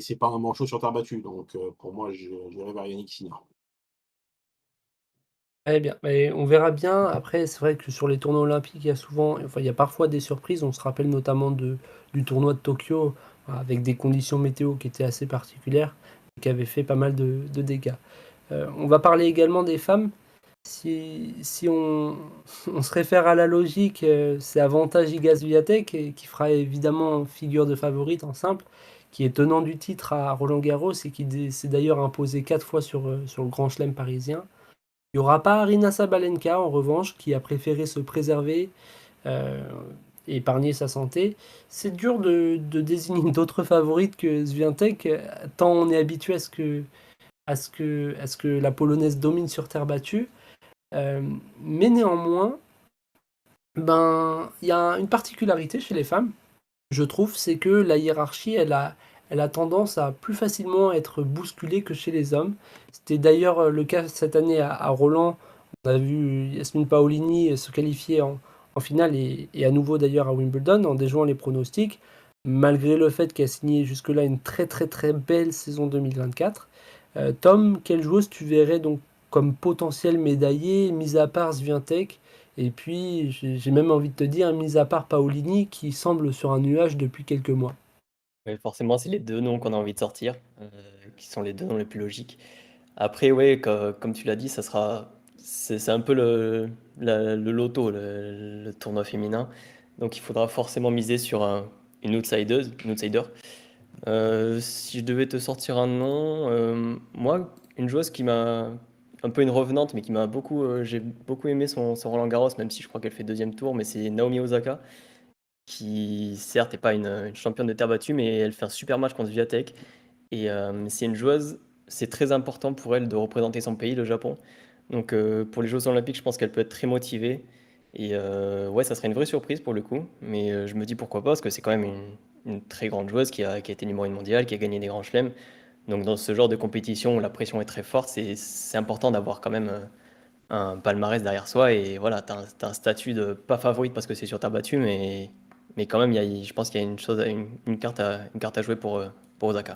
c'est pas un manchot sur terre battue. Donc pour moi, j'irai vers Yannick Sinner. Très bien. Mais on verra bien. Après, c'est vrai que sur les tournois olympiques, il y a parfois des surprises. On se rappelle notamment du tournoi de Tokyo avec des conditions météo qui étaient assez particulières et qui avaient fait pas mal de dégâts. On va parler également des femmes. Si on se réfère à la logique, c'est avantage Iga Swiatek qui fera évidemment figure de favorite en simple, qui est tenant du titre à Roland-Garros et qui s'est d'ailleurs imposé 4 fois sur le Grand Chelem parisien. Il n'y aura pas Arina Sabalenka en revanche, qui a préféré se préserver euh, et épargner sa santé. C'est dur de désigner d'autres favorites que Swiatek, tant on est habitué à ce que la Polonaise domine sur terre battue. Euh, mais néanmoins, il y a une particularité chez les femmes, je trouve, c'est que la hiérarchie, elle a tendance à plus facilement être bousculée que chez les hommes. C'était d'ailleurs le cas cette année à Roland. On a vu Yasmine Paolini se qualifier en finale et à nouveau d'ailleurs à Wimbledon en déjouant les pronostics, malgré le fait qu'elle a signé jusque-là une très très très belle saison 2024. Tom, quelle joueuse tu verrais donc comme potentiel médaillé, mis à part Swiatek et puis, j'ai même envie de te dire, mis à part Paolini, qui semble sur un nuage depuis quelques mois. Ouais, forcément, c'est les deux noms qu'on a envie de sortir, qui sont les deux noms les plus logiques. Après, ouais, comme tu l'as dit, c'est un peu le loto, le tournoi féminin. Donc il faudra forcément miser sur une outsider. Si je devais te sortir un nom, moi, une joueuse qui m'a un peu une revenante, mais j'ai beaucoup aimé son Roland Garros, même si je crois qu'elle fait deuxième tour, mais c'est Naomi Osaka, qui certes n'est pas une championne de terre battue, mais elle fait un super match contre Swiatek. Et c'est une joueuse, c'est très important pour elle de représenter son pays, le Japon. Donc pour les Jeux Olympiques, je pense qu'elle peut être très motivée. Et ouais, ça serait une vraie surprise pour le coup. Mais je me dis pourquoi pas, parce que c'est quand même une très grande joueuse qui a été numéro 1 mondiale, qui a gagné des grands chelems. Donc dans ce genre de compétition où la pression est très forte, c'est important d'avoir quand même un palmarès derrière soi. Et voilà, t'as un statut de pas favorite parce que c'est sur terre battue, mais quand même, je pense qu'il y a une carte à jouer pour Osaka.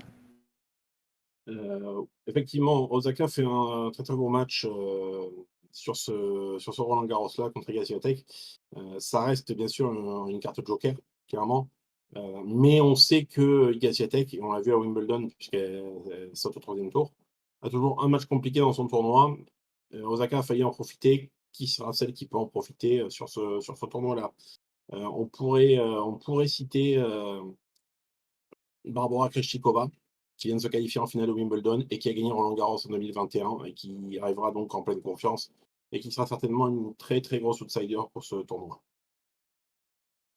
Effectivement, Osaka fait un très très bon match sur ce Roland Garros-là contre Iga Swiatek. Ça reste bien sûr une carte joker, clairement. Mais on sait que Iga Swiatek, et on l'a vu à Wimbledon, puisqu'elle saute au troisième tour, a toujours un match compliqué dans son tournoi. Osaka a failli en profiter. Qui sera celle qui peut en profiter sur ce tournoi-là? On pourrait citer Barbora Krejcikova, qui vient de se qualifier en finale de Wimbledon et qui a gagné Roland-Garros en 2021 et qui arrivera donc en pleine confiance et qui sera certainement une très très grosse outsider pour ce tournoi.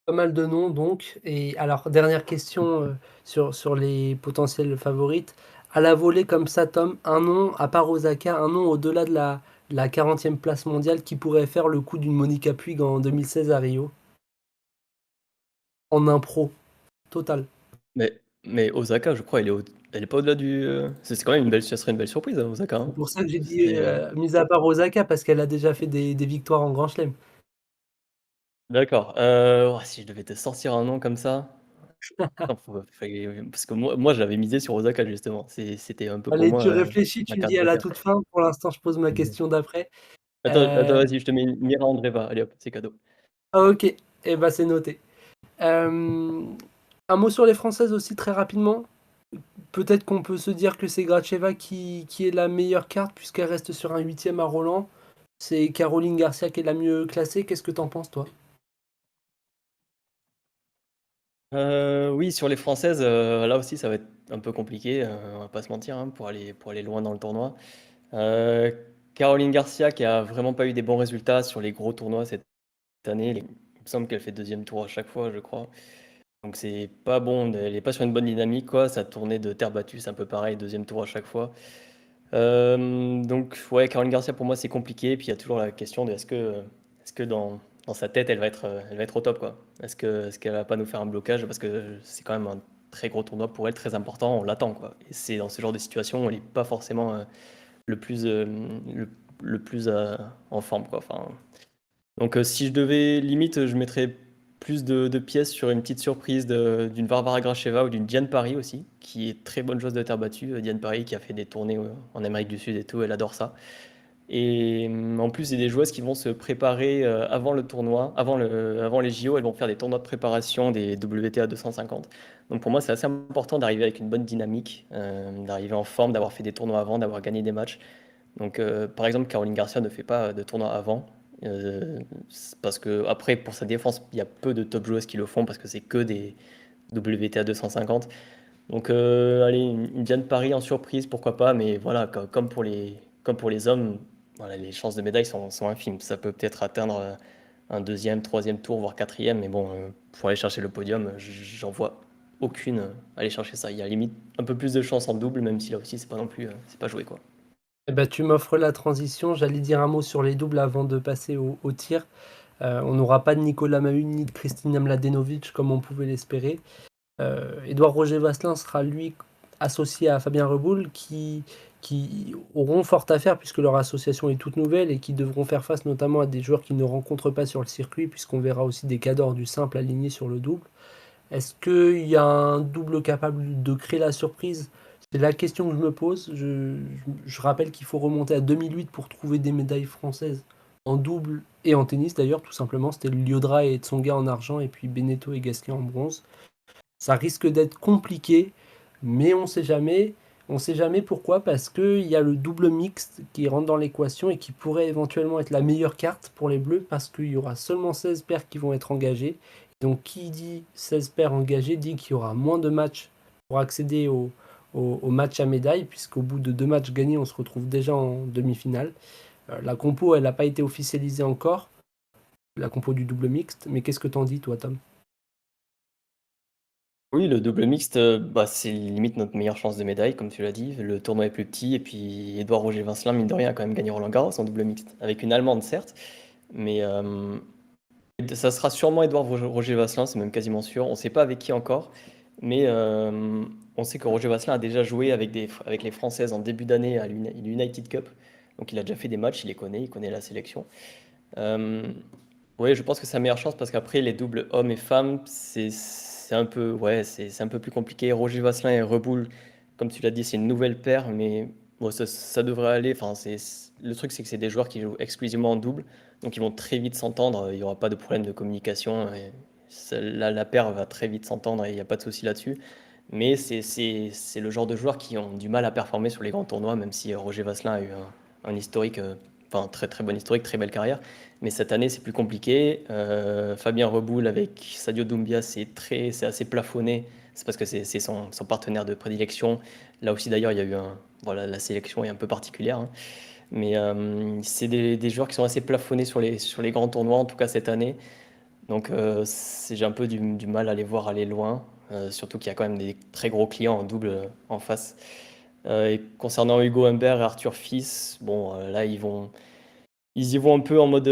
Pas mal de noms donc. Et alors, dernière question sur les potentielles favorites. À la volée comme ça, Tom, un nom, à part Osaka, un nom au-delà de la 40e place mondiale qui pourrait faire le coup d'une Monica Puig en 2016 à Rio, en impro, total. Mais Osaka, je crois, elle est pas au-delà du. C'est quand même ça serait une belle surprise, hein, Osaka, C'est hein. pour ça que j'ai dit, C'est, mis à part Osaka, parce qu'elle a déjà fait des victoires en Grand Chelem. d'accord. Ouah, si je devais te sortir un nom comme ça, non, parce que moi j'avais misé sur Osaka justement. C'était un peu pour Allez, moi tu réfléchis, ma tu me carte dis à la joker. toute fin. Pour l'instant, je pose ma question d'après. Attends, Euh, vas-y, je te mets Mira Andreeva. Allez hop, c'est cadeau. ah, ok, eh ben, c'est noté. Euh, un mot sur les Françaises aussi, très rapidement. Peut-être qu'on peut se dire que c'est Gracheva qui est la meilleure carte, puisqu'elle reste sur un huitième à Roland. C'est Caroline Garcia qui est la mieux classée. Qu'est-ce que t'en penses, toi? Oui, sur les françaises, là aussi ça va être un peu compliqué, on va pas se mentir, hein, pour aller loin dans le tournoi. Heu, Caroline Garcia qui a vraiment pas eu des bons résultats sur les gros tournois cette année. Il me semble qu'elle fait deuxième tour à chaque fois, je crois. Donc c'est pas bon, elle est pas sur une bonne dynamique, quoi. Sa tournée de terre battue, c'est un peu pareil, deuxième tour à chaque fois. Donc ouais, Caroline Garcia pour moi c'est compliqué. Puis il y a toujours la question de est-ce que dans sa tête elle va être au top, quoi. Est-ce qu'elle va pas nous faire un blocage parce que c'est quand même un très gros tournoi pour elle, très important, on l'attend, quoi. Et c'est dans ce genre de situation où elle est pas forcément le plus le plus en forme, quoi. Enfin, donc si je devais limite, je mettrais plus de pièces sur une petite surprise d'une Varvara Gracheva ou d'une Diane Paris aussi, qui est très bonne joueuse de terre battue. Diane Paris qui a fait des tournées en Amérique du Sud et tout, elle adore ça. Et en plus, c'est des joueuses qui vont se préparer avant le tournoi, avant les JO, elles vont faire des tournois de préparation, des WTA 250. Donc pour moi, c'est assez important d'arriver avec une bonne dynamique, d'arriver en forme, d'avoir fait des tournois avant, d'avoir gagné des matchs. Donc, par exemple, Caroline Garcia ne fait pas de tournoi avant. Parce que, après, pour sa défense, il y a peu de top joueuses qui le font parce que c'est que des WTA 250. Donc, allez, une Diane Paris en surprise, pourquoi pas, mais voilà, comme pour les hommes, voilà, les chances de médaille sont infimes. Ça peut peut-être atteindre un deuxième, troisième tour, voire quatrième, mais bon, pour aller chercher le podium, j'en vois aucune aller chercher ça. Il y a limite un peu plus de chance en double, même si là aussi, c'est pas non plus, c'est pas joué, quoi. Eh ben, tu m'offres la transition. J'allais dire un mot sur les doubles avant de passer au tir. On n'aura pas de Nicolas Mahut ni de Kristina Mladenovic comme on pouvait l'espérer. Édouard Roger Vasselin sera lui associé à Fabien Reboul qui auront fort à faire puisque leur association est toute nouvelle et qui devront faire face notamment à des joueurs qu'ils ne rencontrent pas sur le circuit puisqu'on verra aussi des cadors du simple alignés sur le double. Est-ce qu'il y a un double capable de créer la surprise? C'est la question que je me pose. Je rappelle qu'il faut remonter à 2008 pour trouver des médailles françaises en double et en tennis d'ailleurs, tout simplement. C'était Lyodra et Tsonga en argent et puis Beneteau et Gasquet en bronze. Ça risque d'être compliqué, mais on ne sait jamais. On ne sait jamais pourquoi, parce qu'il y a le double mixte qui rentre dans l'équation et qui pourrait éventuellement être la meilleure carte pour les Bleus, parce qu'il y aura seulement 16 paires qui vont être engagées. Donc qui dit 16 paires engagées dit qu'il y aura moins de matchs pour accéder au match à médaille, puisqu'au bout de 2 matchs gagnés, on se retrouve déjà en demi-finale. La compo, elle n'a pas été officialisée encore, la compo du double mixte, mais qu'est-ce que t'en dis, toi, Tom? Oui, le double mixte, bah, c'est limite notre meilleure chance de médaille, comme tu l'as dit. Le tournoi est plus petit et puis Édouard Roger Vasselin, mine de rien, a quand même gagné Roland-Garros en double mixte, avec une Allemande certes, mais ça sera sûrement Édouard Roger Vasselin, c'est même quasiment sûr. On ne sait pas avec qui encore, mais on sait que Roger Vasselin a déjà joué avec les Françaises en début d'année à l'United Cup, donc il a déjà fait des matchs, il connaît la sélection. Euh, oui, je pense que c'est sa meilleure chance parce qu'après, les doubles hommes et femmes, c'est un peu, ouais, c'est un peu plus compliqué. Roger Vasselin et Reboul, comme tu l'as dit, c'est une nouvelle paire, mais bon, ça devrait aller. Enfin, le truc, c'est que c'est des joueurs qui jouent exclusivement en double, donc ils vont très vite s'entendre. Il n'y aura pas de problème de communication. Et la paire va très vite s'entendre et il n'y a pas de souci là-dessus. Mais c'est le genre de joueurs qui ont du mal à performer sur les grands tournois, même si Roger Vasselin a eu un historique, enfin, très très bon historique, très belle carrière. Mais cette année, c'est plus compliqué. Fabien Reboul avec Sadio Doumbia, c'est assez plafonné. C'est parce que c'est son partenaire de prédilection. Là aussi, d'ailleurs, il y a eu voilà, la sélection est un peu particulière, hein. Mais c'est des joueurs qui sont assez plafonnés sur les grands tournois, en tout cas cette année. Donc, j'ai un peu du mal à les voir aller loin. Surtout qu'il y a quand même des très gros clients en double en face. Et concernant Hugo Humbert et Arthur Fils, bon, là, ils y vont un peu en mode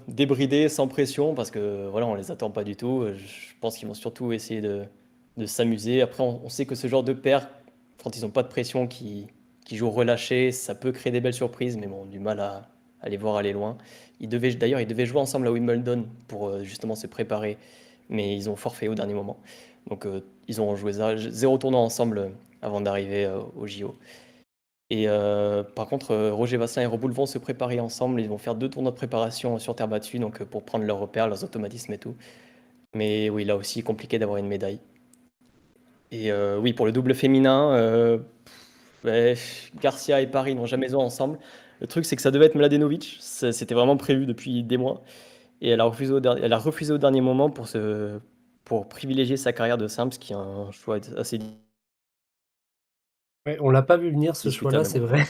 débridé, sans pression, parce que voilà, on les attend pas du tout. Je pense qu'ils vont surtout essayer de s'amuser. Après, on sait que ce genre de paire, quand ils n'ont pas de pression, qui jouent relâché, ça peut créer des belles surprises, mais bon, du mal à les voir aller loin. D'ailleurs, ils devaient jouer ensemble à Wimbledon pour justement se préparer, mais ils ont forfait au dernier moment. Donc, ils ont joué 0 tournoi ensemble avant d'arriver au JO. Et par contre, Roger Vasselin et Reboul vont se préparer ensemble. Ils vont faire 2 tournois de préparation sur terre battue, donc pour prendre leurs repères, leurs automatismes et tout. Mais oui, là aussi, compliqué d'avoir une médaille. Et oui, pour le double féminin, ouais, Garcia et Paris n'ont jamais joué ensemble. Le truc, c'est que ça devait être Mladenovic. C'était vraiment prévu depuis des mois. Et elle a refusé au dernier moment pour privilégier sa carrière de simple, ce qui est un choix assez Ouais, on l'a pas vu venir ce choix-là, discutable, c'est bon. vrai.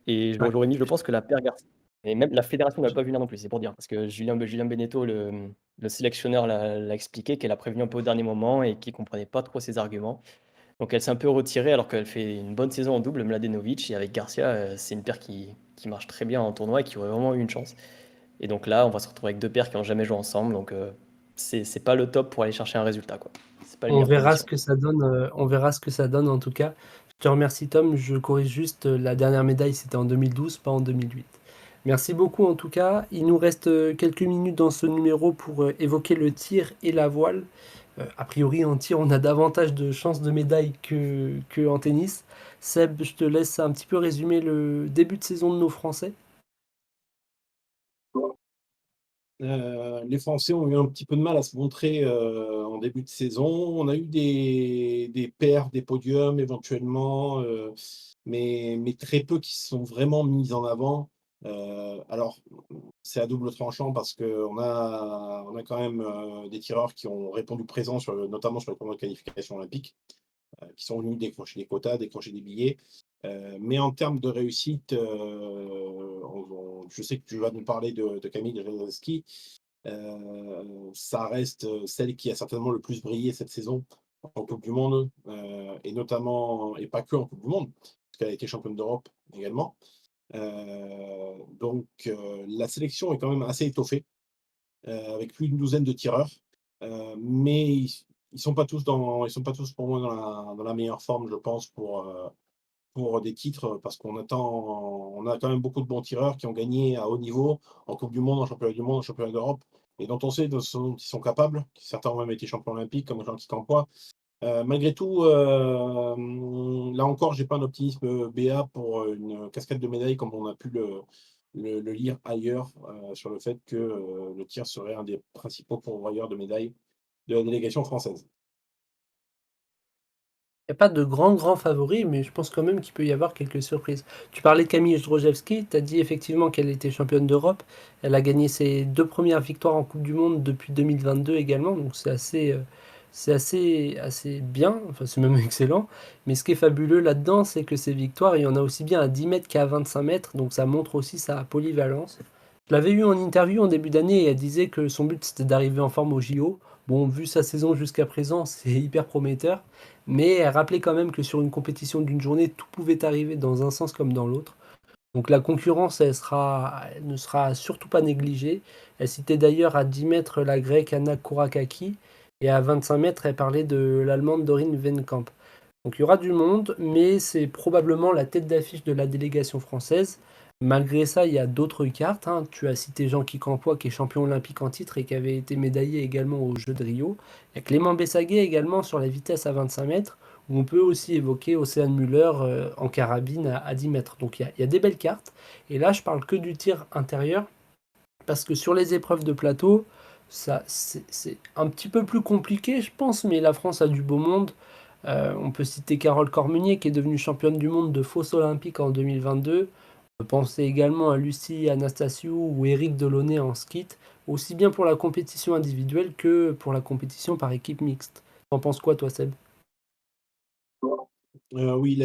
Et Ouais. j'aurais mis, je pense que la paire Garcia. Et même la fédération ne l'a pas vu venir non plus, c'est pour dire. Parce que Julien Beneteau, le sélectionneur, l'a expliqué, qu'elle a prévenu un peu au dernier moment et qu'il ne comprenait pas trop ses arguments. Donc elle s'est un peu retirée alors qu'elle fait une bonne saison en double, Mladenovic. Et avec Garcia, c'est une paire qui marche très bien en tournoi et qui aurait vraiment eu une chance. Et donc là, on va se retrouver avec 2 paires qui n'ont jamais joué ensemble. Donc c'est pas le top pour aller chercher un résultat, quoi. C'est pas les On meilleures verra ce conditions. que ça donne, on verra ce que ça donne en tout cas. Je te remercie Tom, je corrige juste, la dernière médaille c'était en 2012, pas en 2008. Merci beaucoup en tout cas. Il nous reste quelques minutes dans ce numéro pour évoquer le tir et la voile. A priori en tir on a davantage de chances de médaille que en tennis. Seb, je te laisse un petit peu résumer le début de saison de nos Français. Les Français ont eu un petit peu de mal à se montrer en début de saison. On a eu des paires, des podiums éventuellement, mais très peu qui se sont vraiment mis en avant. Alors, c'est à double tranchant parce qu'on a quand même des tireurs qui ont répondu présent, notamment sur le tournoi de qualification olympique, qui sont venus décrocher des quotas, décrocher des billets. Mais en termes de réussite, je sais que tu vas nous parler de Camille Grzelski. Ça reste celle qui a certainement le plus brillé cette saison en Coupe du Monde, et notamment, et pas que en Coupe du Monde, parce qu'elle a été championne d'Europe également. Donc la sélection est quand même assez étoffée, avec plus d'une douzaine de tireurs, mais ils sont pas tous ils sont pas tous pour moi dans la meilleure forme, je pense, pour des titres, parce on a quand même beaucoup de bons tireurs qui ont gagné à haut niveau en Coupe du Monde, en Championnat du Monde, en Championnat d'Europe, et dont on sait de ce dont ils sont capables. Certains ont même été champions olympiques, comme Jean-Guy Campois. Malgré tout, là encore, j'ai pas un optimisme béat pour une cascade de médailles comme on a pu le lire ailleurs, sur le fait que le tir serait un des principaux pourvoyeurs de médailles de la délégation française. Il n'y a pas de grands favoris, mais je pense quand même qu'il peut y avoir quelques surprises. Tu parlais de Camille Zdrojewski, tu as dit effectivement qu'elle était championne d'Europe. Elle a gagné ses 2 premières victoires en Coupe du Monde depuis 2022 également, donc assez bien, enfin c'est même excellent. Mais ce qui est fabuleux là-dedans, c'est que ces victoires, il y en a aussi bien à 10 mètres qu'à 25 mètres, donc ça montre aussi sa polyvalence. Je l'avais eu en interview en début d'année et elle disait que son but c'était d'arriver en forme au JO. Bon, vu sa saison jusqu'à présent, c'est hyper prometteur. Mais elle rappelait quand même que sur une compétition d'une journée, tout pouvait arriver dans un sens comme dans l'autre. Donc la concurrence, elle ne sera surtout pas négligée. Elle citait d'ailleurs à 10 mètres la grecque Anna Kourakaki et à 25 mètres, elle parlait de l'allemande Dorine Venkamp. Donc il y aura du monde, mais c'est probablement la tête d'affiche de la délégation française. Malgré ça, il y a d'autres cartes, hein. Tu as cité Jean-Guy Campois, qui est champion olympique en titre et qui avait été médaillé également aux Jeux de Rio. Il y a Clément Bessaguet également sur la vitesse à 25 mètres, où on peut aussi évoquer Océane Muller en carabine à 10 mètres. Donc il y a des belles cartes. Et là, je parle que du tir intérieur, parce que sur les épreuves de plateau, ça, c'est un petit peu plus compliqué, je pense, mais la France a du beau monde. On peut citer Carole Cormunier qui est devenue championne du monde de fosse olympique en 2022. On peut penser également à Lucie Anastasiou ou Éric Delaunay en ski, aussi bien pour la compétition individuelle que pour la compétition par équipe mixte. T'en penses quoi toi Seb? Oui,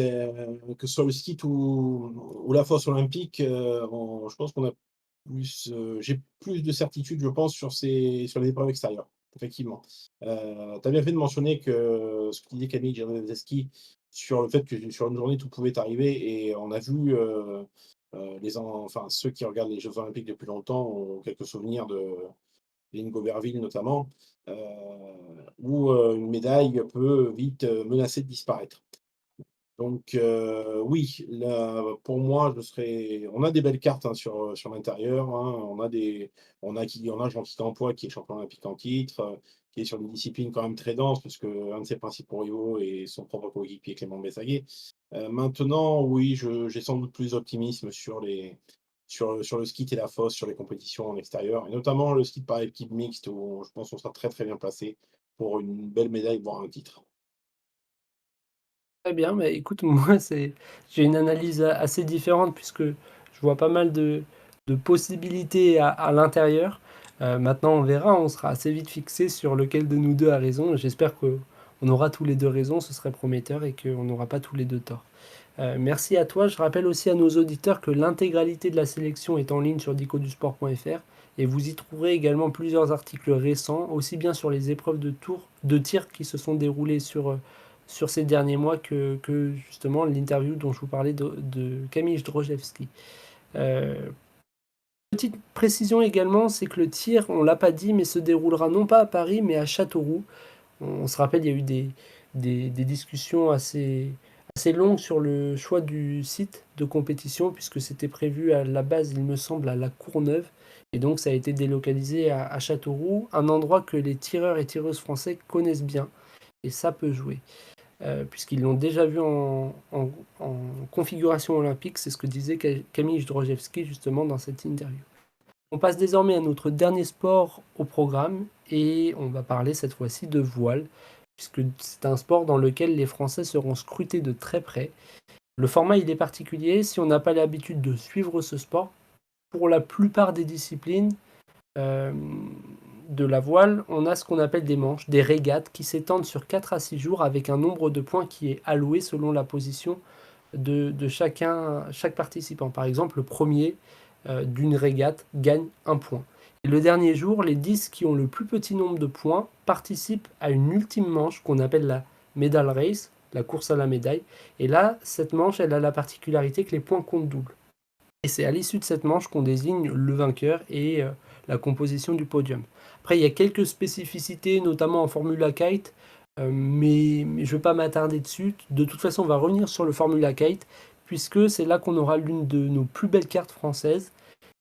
que ce soit le ski ou la fosse olympique, je pense qu'on a j'ai plus de certitude, je pense, sur les épreuves extérieures, effectivement. Tu as bien fait de mentionner que ce que disait Camille Jarzembowski sur le fait que sur une journée, tout pouvait arriver et on a vu, ceux qui regardent les Jeux olympiques depuis longtemps ont quelques souvenirs de Lingoverville notamment, heu, où, une médaille peut vite, menacer de disparaître. Donc oui, là, pour moi, on a des belles cartes, hein, sur l'intérieur, hein. On a Jean-Pierre Campois qui est champion olympique en titre, qui est sur une discipline quand même très dense puisque un de ses principaux rivaux est son propre coéquipier Clément Bessaguet. Maintenant, oui, je j'ai sans doute plus d'optimisme sur le ski et la fosse, sur les compétitions en extérieur et notamment le ski par équipe mixte où je pense qu'on sera très, très bien placé pour une belle médaille, voire un titre. Très bien, mais écoute, moi, j'ai une analyse assez différente puisque je vois pas mal de possibilités à l'intérieur. Maintenant, on verra, on sera assez vite fixé sur lequel de nous deux a raison. J'espère qu'on aura tous les deux raison, ce serait prometteur et qu'on n'aura pas tous les deux tort. Merci à toi. Je rappelle aussi à nos auditeurs que l'intégralité de la sélection est en ligne sur dicodusport.fr et vous y trouverez également plusieurs articles récents, aussi bien sur les épreuves de tir qui se sont déroulées sur ces derniers mois que justement l'interview dont je vous parlais de Camille Zdrojewski. Euh, Petite précision également, c'est que le tir, on l'a pas dit, mais se déroulera non pas à Paris, mais à Châteauroux. On se rappelle, il y a eu des discussions assez longues sur le choix du site de compétition, puisque c'était prévu à la base, il me semble, à La Courneuve. Et donc, ça a été délocalisé à Châteauroux, un endroit que les tireurs et tireuses français connaissent bien. Et ça peut jouer, puisqu'ils l'ont déjà vu en configuration olympique. C'est ce que disait Camille Zdrojewski justement dans cette interview. On passe désormais à notre dernier sport au programme et on va parler cette fois-ci de voile, puisque c'est un sport dans lequel les Français seront scrutés de très près. Le format il est particulier, si on n'a pas l'habitude de suivre ce sport, pour la plupart des disciplines euh, de la voile, on a ce qu'on appelle des manches, des régates qui s'étendent sur 4 à 6 jours avec un nombre de points qui est alloué selon la position de chaque participant. Par exemple, le premier d'une régate gagne un point. Et le dernier jour, les 10 qui ont le plus petit nombre de points participent à une ultime manche qu'on appelle la medal race, la course à la médaille. Et là, cette manche, elle a la particularité que les points comptent double. Et c'est à l'issue de cette manche qu'on désigne le vainqueur et la composition du podium. Après, il y a quelques spécificités, notamment en Formula Kite, mais je ne vais pas m'attarder dessus. De toute façon, on va revenir sur le Formula Kite, puisque c'est là qu'on aura l'une de nos plus belles cartes françaises.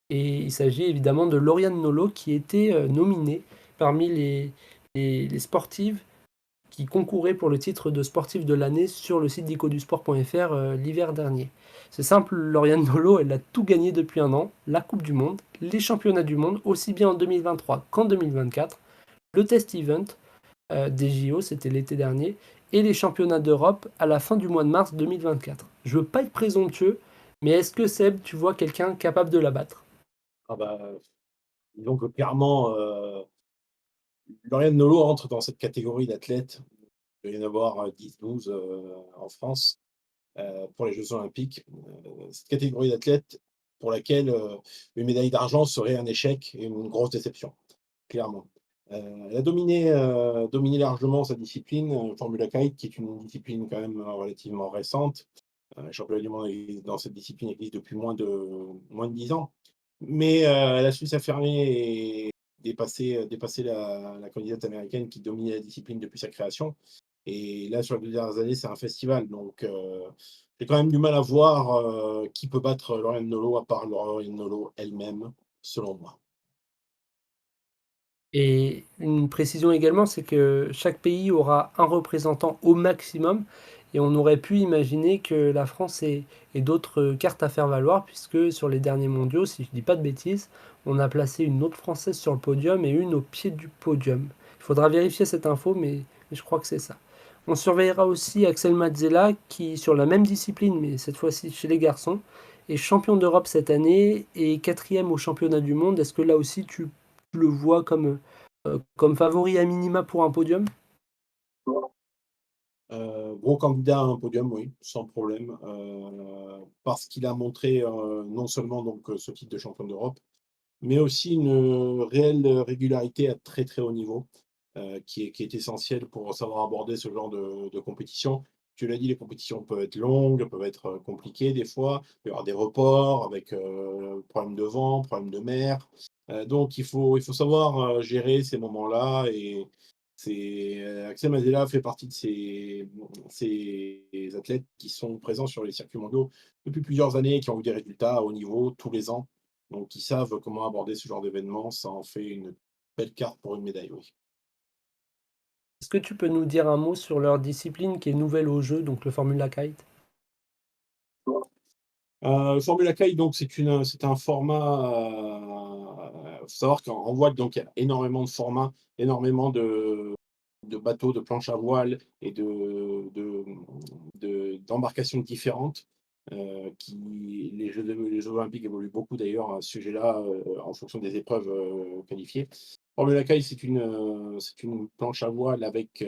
Et il s'agit évidemment de Lauriane Nolo, qui était nominée parmi les sportives qui concourait pour le titre de sportif de l'année sur le site dicodusport.fr l'hiver dernier. C'est simple, Lauriane Nolo, elle a tout gagné depuis un an, la Coupe du Monde, les championnats du monde, aussi bien en 2023 qu'en 2024, le test event des JO, c'était l'été dernier, et les championnats d'Europe à la fin du mois de mars 2024. Je veux pas être présomptueux, mais est-ce que Seb, tu vois quelqu'un capable de la battre? Ah bah, disons que clairement, Lauriane Nolo entre dans cette catégorie d'athlètes. Il doit y en avoir 10-12 en France pour les Jeux olympiques. Cette catégorie d'athlètes pour laquelle une médaille d'argent serait un échec et une grosse déception, clairement. Elle a dominé largement sa discipline, Formula Kite, qui est une discipline quand même relativement récente. Le championnat du monde dans cette discipline existe depuis moins de 10 ans. Mais elle a su s'affirmer et dépasser la candidate américaine qui dominait la discipline depuis sa création. Et là, sur les 2 dernières années, c'est un festival. Donc, j'ai quand même du mal à voir qui peut battre Lauriane Nolo, à part Lauriane Nolo elle-même, selon moi. Et une précision également, c'est que chaque pays aura un représentant au maximum. Et on aurait pu imaginer que la France ait d'autres cartes à faire valoir, puisque sur les derniers mondiaux, si je ne dis pas de bêtises, on a placé une autre Française sur le podium et une au pied du podium. Il faudra vérifier cette info, mais je crois que c'est ça. On surveillera aussi Axel Mazzella, qui, sur la même discipline, mais cette fois-ci chez les garçons, est champion d'Europe cette année et quatrième au championnat du monde. Est-ce que là aussi tu le vois comme favori à minima pour un podium? Gros candidat à un podium, oui, sans problème, parce qu'il a montré, non seulement donc, ce titre de champion d'Europe, mais aussi une réelle régularité à très, très haut niveau, qui est essentielle pour savoir aborder ce genre de compétition. tu l'as dit, les compétitions peuvent être longues, peuvent être, compliquées des fois. Il peut y avoir des reports avec, problème de vent, problème de mer. Donc il faut savoir, gérer ces moments-là et Axel Mazella fait partie de ces athlètes qui sont présents sur les circuits mondiaux depuis plusieurs années, qui ont eu des résultats à haut niveau tous les ans. Donc ils savent comment aborder ce genre d'événement, ça en fait une belle carte pour une médaille, oui. Est-ce que tu peux nous dire un mot sur leur discipline qui est nouvelle au jeu, donc le Formula Kite? Formula Kite, donc c'est un format, faut savoir qu'en voile, donc il y a énormément de formats, énormément de bateaux, de planches à voile et d'embarcations différentes, les jeux olympiques évoluent beaucoup d'ailleurs à ce sujet-là, en fonction des épreuves, qualifiées. Formula Kite, c'est une planche à voile avec,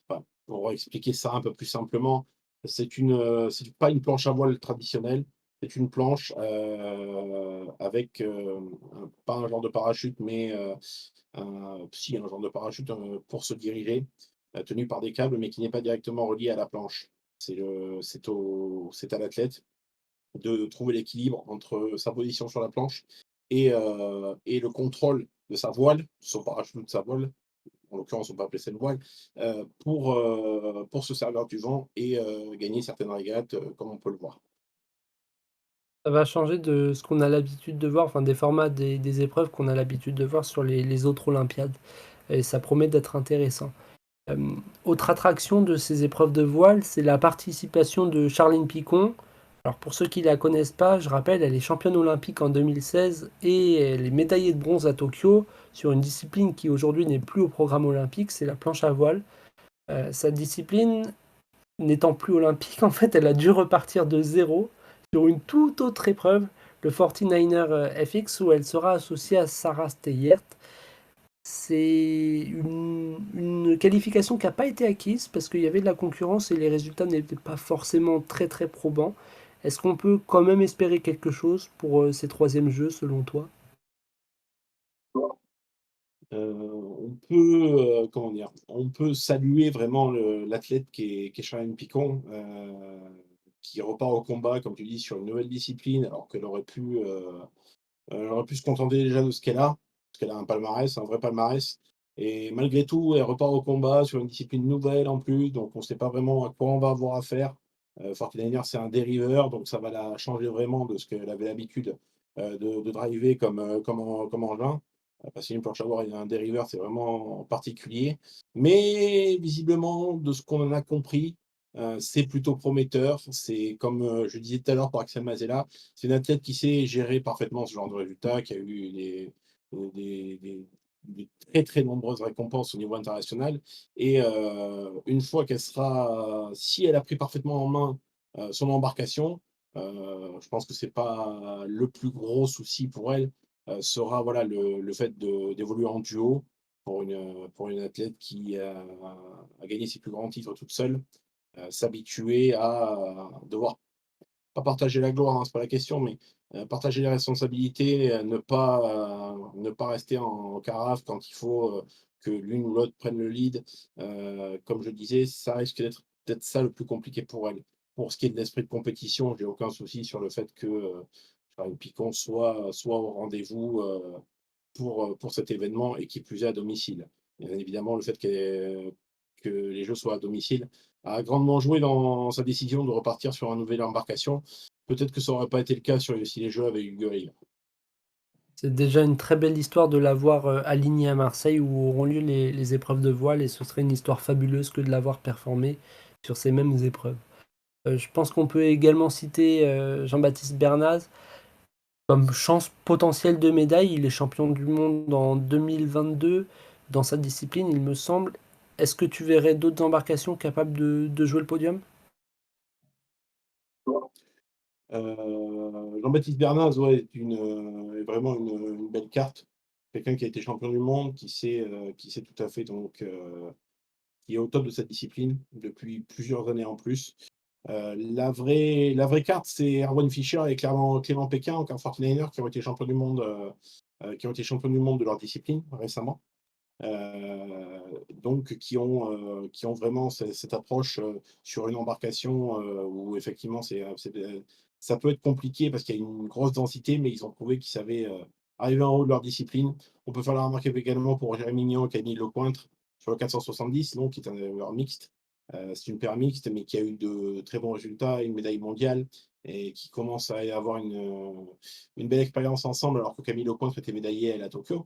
enfin, pour expliquer ça un peu plus simplement, c'est pas une planche à voile traditionnelle, c'est une planche, avec, pas un genre de parachute, mais, si un genre de parachute, pour se diriger, tenu par des câbles, mais qui n'est pas directement relié à la planche. C'est à l'athlète de trouver l'équilibre entre sa position sur la planche et le contrôle de sa voile, son parachute ou de sa voile, en l'occurrence on peut appeler ça une voile, pour se servir du vent et gagner certaines régates, comme on peut le voir. Ça va changer de ce qu'on a l'habitude de voir, enfin des formats des épreuves qu'on a l'habitude de voir sur les autres olympiades et ça promet d'être intéressant. Autre attraction de ces épreuves de voile, c'est la participation de Charline Picon. Alors pour ceux qui la connaissent pas, je rappelle, elle est championne olympique en 2016 et elle est médaillée de bronze à Tokyo sur une discipline qui aujourd'hui n'est plus au programme olympique, c'est la planche à voile. Sa discipline n'étant plus olympique, en fait, elle a dû repartir de zéro sur une toute autre épreuve, le 49er FX, où elle sera associée à Sarah Steyert. C'est une qualification qui n'a pas été acquise parce qu'il y avait de la concurrence et les résultats n'étaient pas forcément très très probants. Est-ce qu'on peut quand même espérer quelque chose pour ces troisièmes jeux selon toi? On peut, comment dire? On peut saluer vraiment l'athlète qui est Charline Picon, qui repart au combat, comme tu dis, sur une nouvelle discipline, alors elle aurait pu se contenter déjà de ce qu'elle a, parce qu'elle a un palmarès, un vrai palmarès et malgré tout, elle repart au combat sur une discipline nouvelle en plus, donc on ne sait pas vraiment à quoi on va avoir affaire. Fortinainer, c'est un dériveur, donc ça va la changer vraiment de ce qu'elle avait l'habitude, de driver comme engin. Parce qu'une planche à voile et un dériveur, c'est vraiment particulier. Mais visiblement, de ce qu'on en a compris, c'est plutôt prometteur. C'est comme, je disais tout à l'heure pour Axel Mazella, c'est une athlète qui sait gérer parfaitement ce genre de résultats, qui a eu des très, très nombreuses récompenses au niveau international et une fois qu'elle sera si elle a pris parfaitement en main, son embarcation, je pense que c'est pas le plus gros souci pour elle, sera voilà le fait d'évoluer en duo pour une athlète qui a gagné ses plus grands titres toute seule, s'habituer à devoir pas partager la gloire, hein, c'est pas la question, mais partager les responsabilités, ne pas rester en carafe quand il faut, que l'une ou l'autre prenne le lead. Comme je disais, ça risque d'être peut-être ça le plus compliqué pour elle. Pour ce qui est de l'esprit de compétition, j'ai aucun souci sur le fait que, Charles Picon soit au rendez-vous, pour cet événement et qui plus est à domicile. Bien évidemment, le fait que les Jeux soient à domicile a grandement joué dans sa décision de repartir sur une nouvelle embarcation. Peut-être que ça n'aurait pas été le cas si les Jeux avaient eu lieu ailleurs. C'est déjà une très belle histoire de l'avoir aligné à Marseille où auront lieu les épreuves de voile et ce serait une histoire fabuleuse que de l'avoir performé sur ces mêmes épreuves. Je pense qu'on peut également citer Jean-Baptiste Bernaz comme chance potentielle de médaille. Il est champion du monde en 2022 dans sa discipline, il me semble. Est-ce que tu verrais d'autres embarcations capables de jouer le podium? Jean-Baptiste Bernaz, ouais, est vraiment une belle carte. Quelqu'un qui a été champion du monde, qui sait tout à fait donc, qui est au top de sa discipline depuis plusieurs années en plus. La vraie carte, c'est Erwan Fischer et Clément Péquin, donc un 49er qui ont été champions du monde, qui ont été champions du monde de leur discipline récemment. donc qui ont vraiment cette approche sur une embarcation où effectivement ça peut être compliqué parce qu'il y a une grosse densité, mais ils ont prouvé qu'ils savaient arriver en haut de leur discipline. On peut faire la remarque également pour Jérémy Mignon et Camille Lecointre sur le 470, donc, qui est un éleveur mixte. C'est une paire mixte, mais qui a eu de très bons résultats, une médaille mondiale, et qui commence à avoir une belle expérience ensemble, alors que Camille Lecointre était médaillée elle, à Tokyo.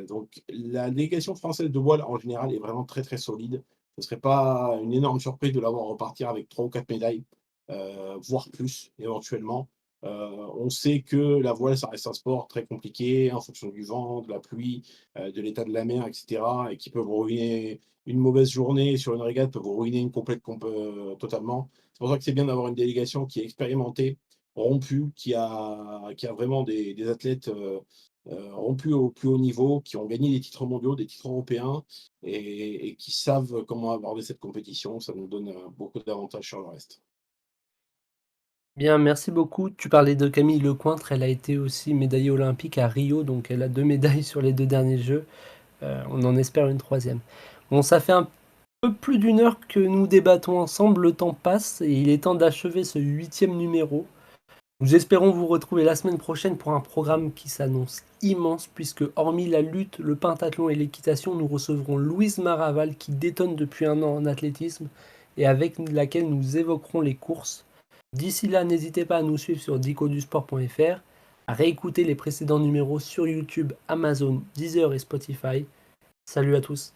Donc la délégation française de voile, en général, est vraiment très, très solide. Ce ne serait pas une énorme surprise de la voir repartir avec 3 ou 4 médailles, voire plus éventuellement. On sait que la voile, ça reste un sport très compliqué en fonction du vent, de la pluie, de l'état de la mer, et cetera, et qui peuvent ruiner une mauvaise journée sur une régate, peut vous ruiner une complète totalement. C'est pour ça que c'est bien d'avoir une délégation qui est expérimentée, rompue, qui a vraiment des athlètes, rompus au plus haut niveau, qui ont gagné des titres mondiaux, des titres européens et qui savent comment aborder cette compétition. Ça nous donne beaucoup d'avantages sur le reste. Bien, merci beaucoup. Tu parlais de Camille Lecointre, elle a été aussi médaillée olympique à Rio, donc elle a 2 médailles sur les 2 derniers Jeux. On en espère une troisième. Bon, ça fait un peu plus d'une heure que nous débattons ensemble, le temps passe et il est temps d'achever ce 8e numéro. Nous espérons vous retrouver la semaine prochaine pour un programme qui s'annonce immense puisque hormis la lutte, le pentathlon et l'équitation, nous recevrons Louise Maraval qui détonne depuis un an en athlétisme et avec laquelle nous évoquerons les courses. D'ici là, n'hésitez pas à nous suivre sur dicodusport.fr, à réécouter les précédents numéros sur YouTube, Amazon, Deezer et Spotify. Salut à tous.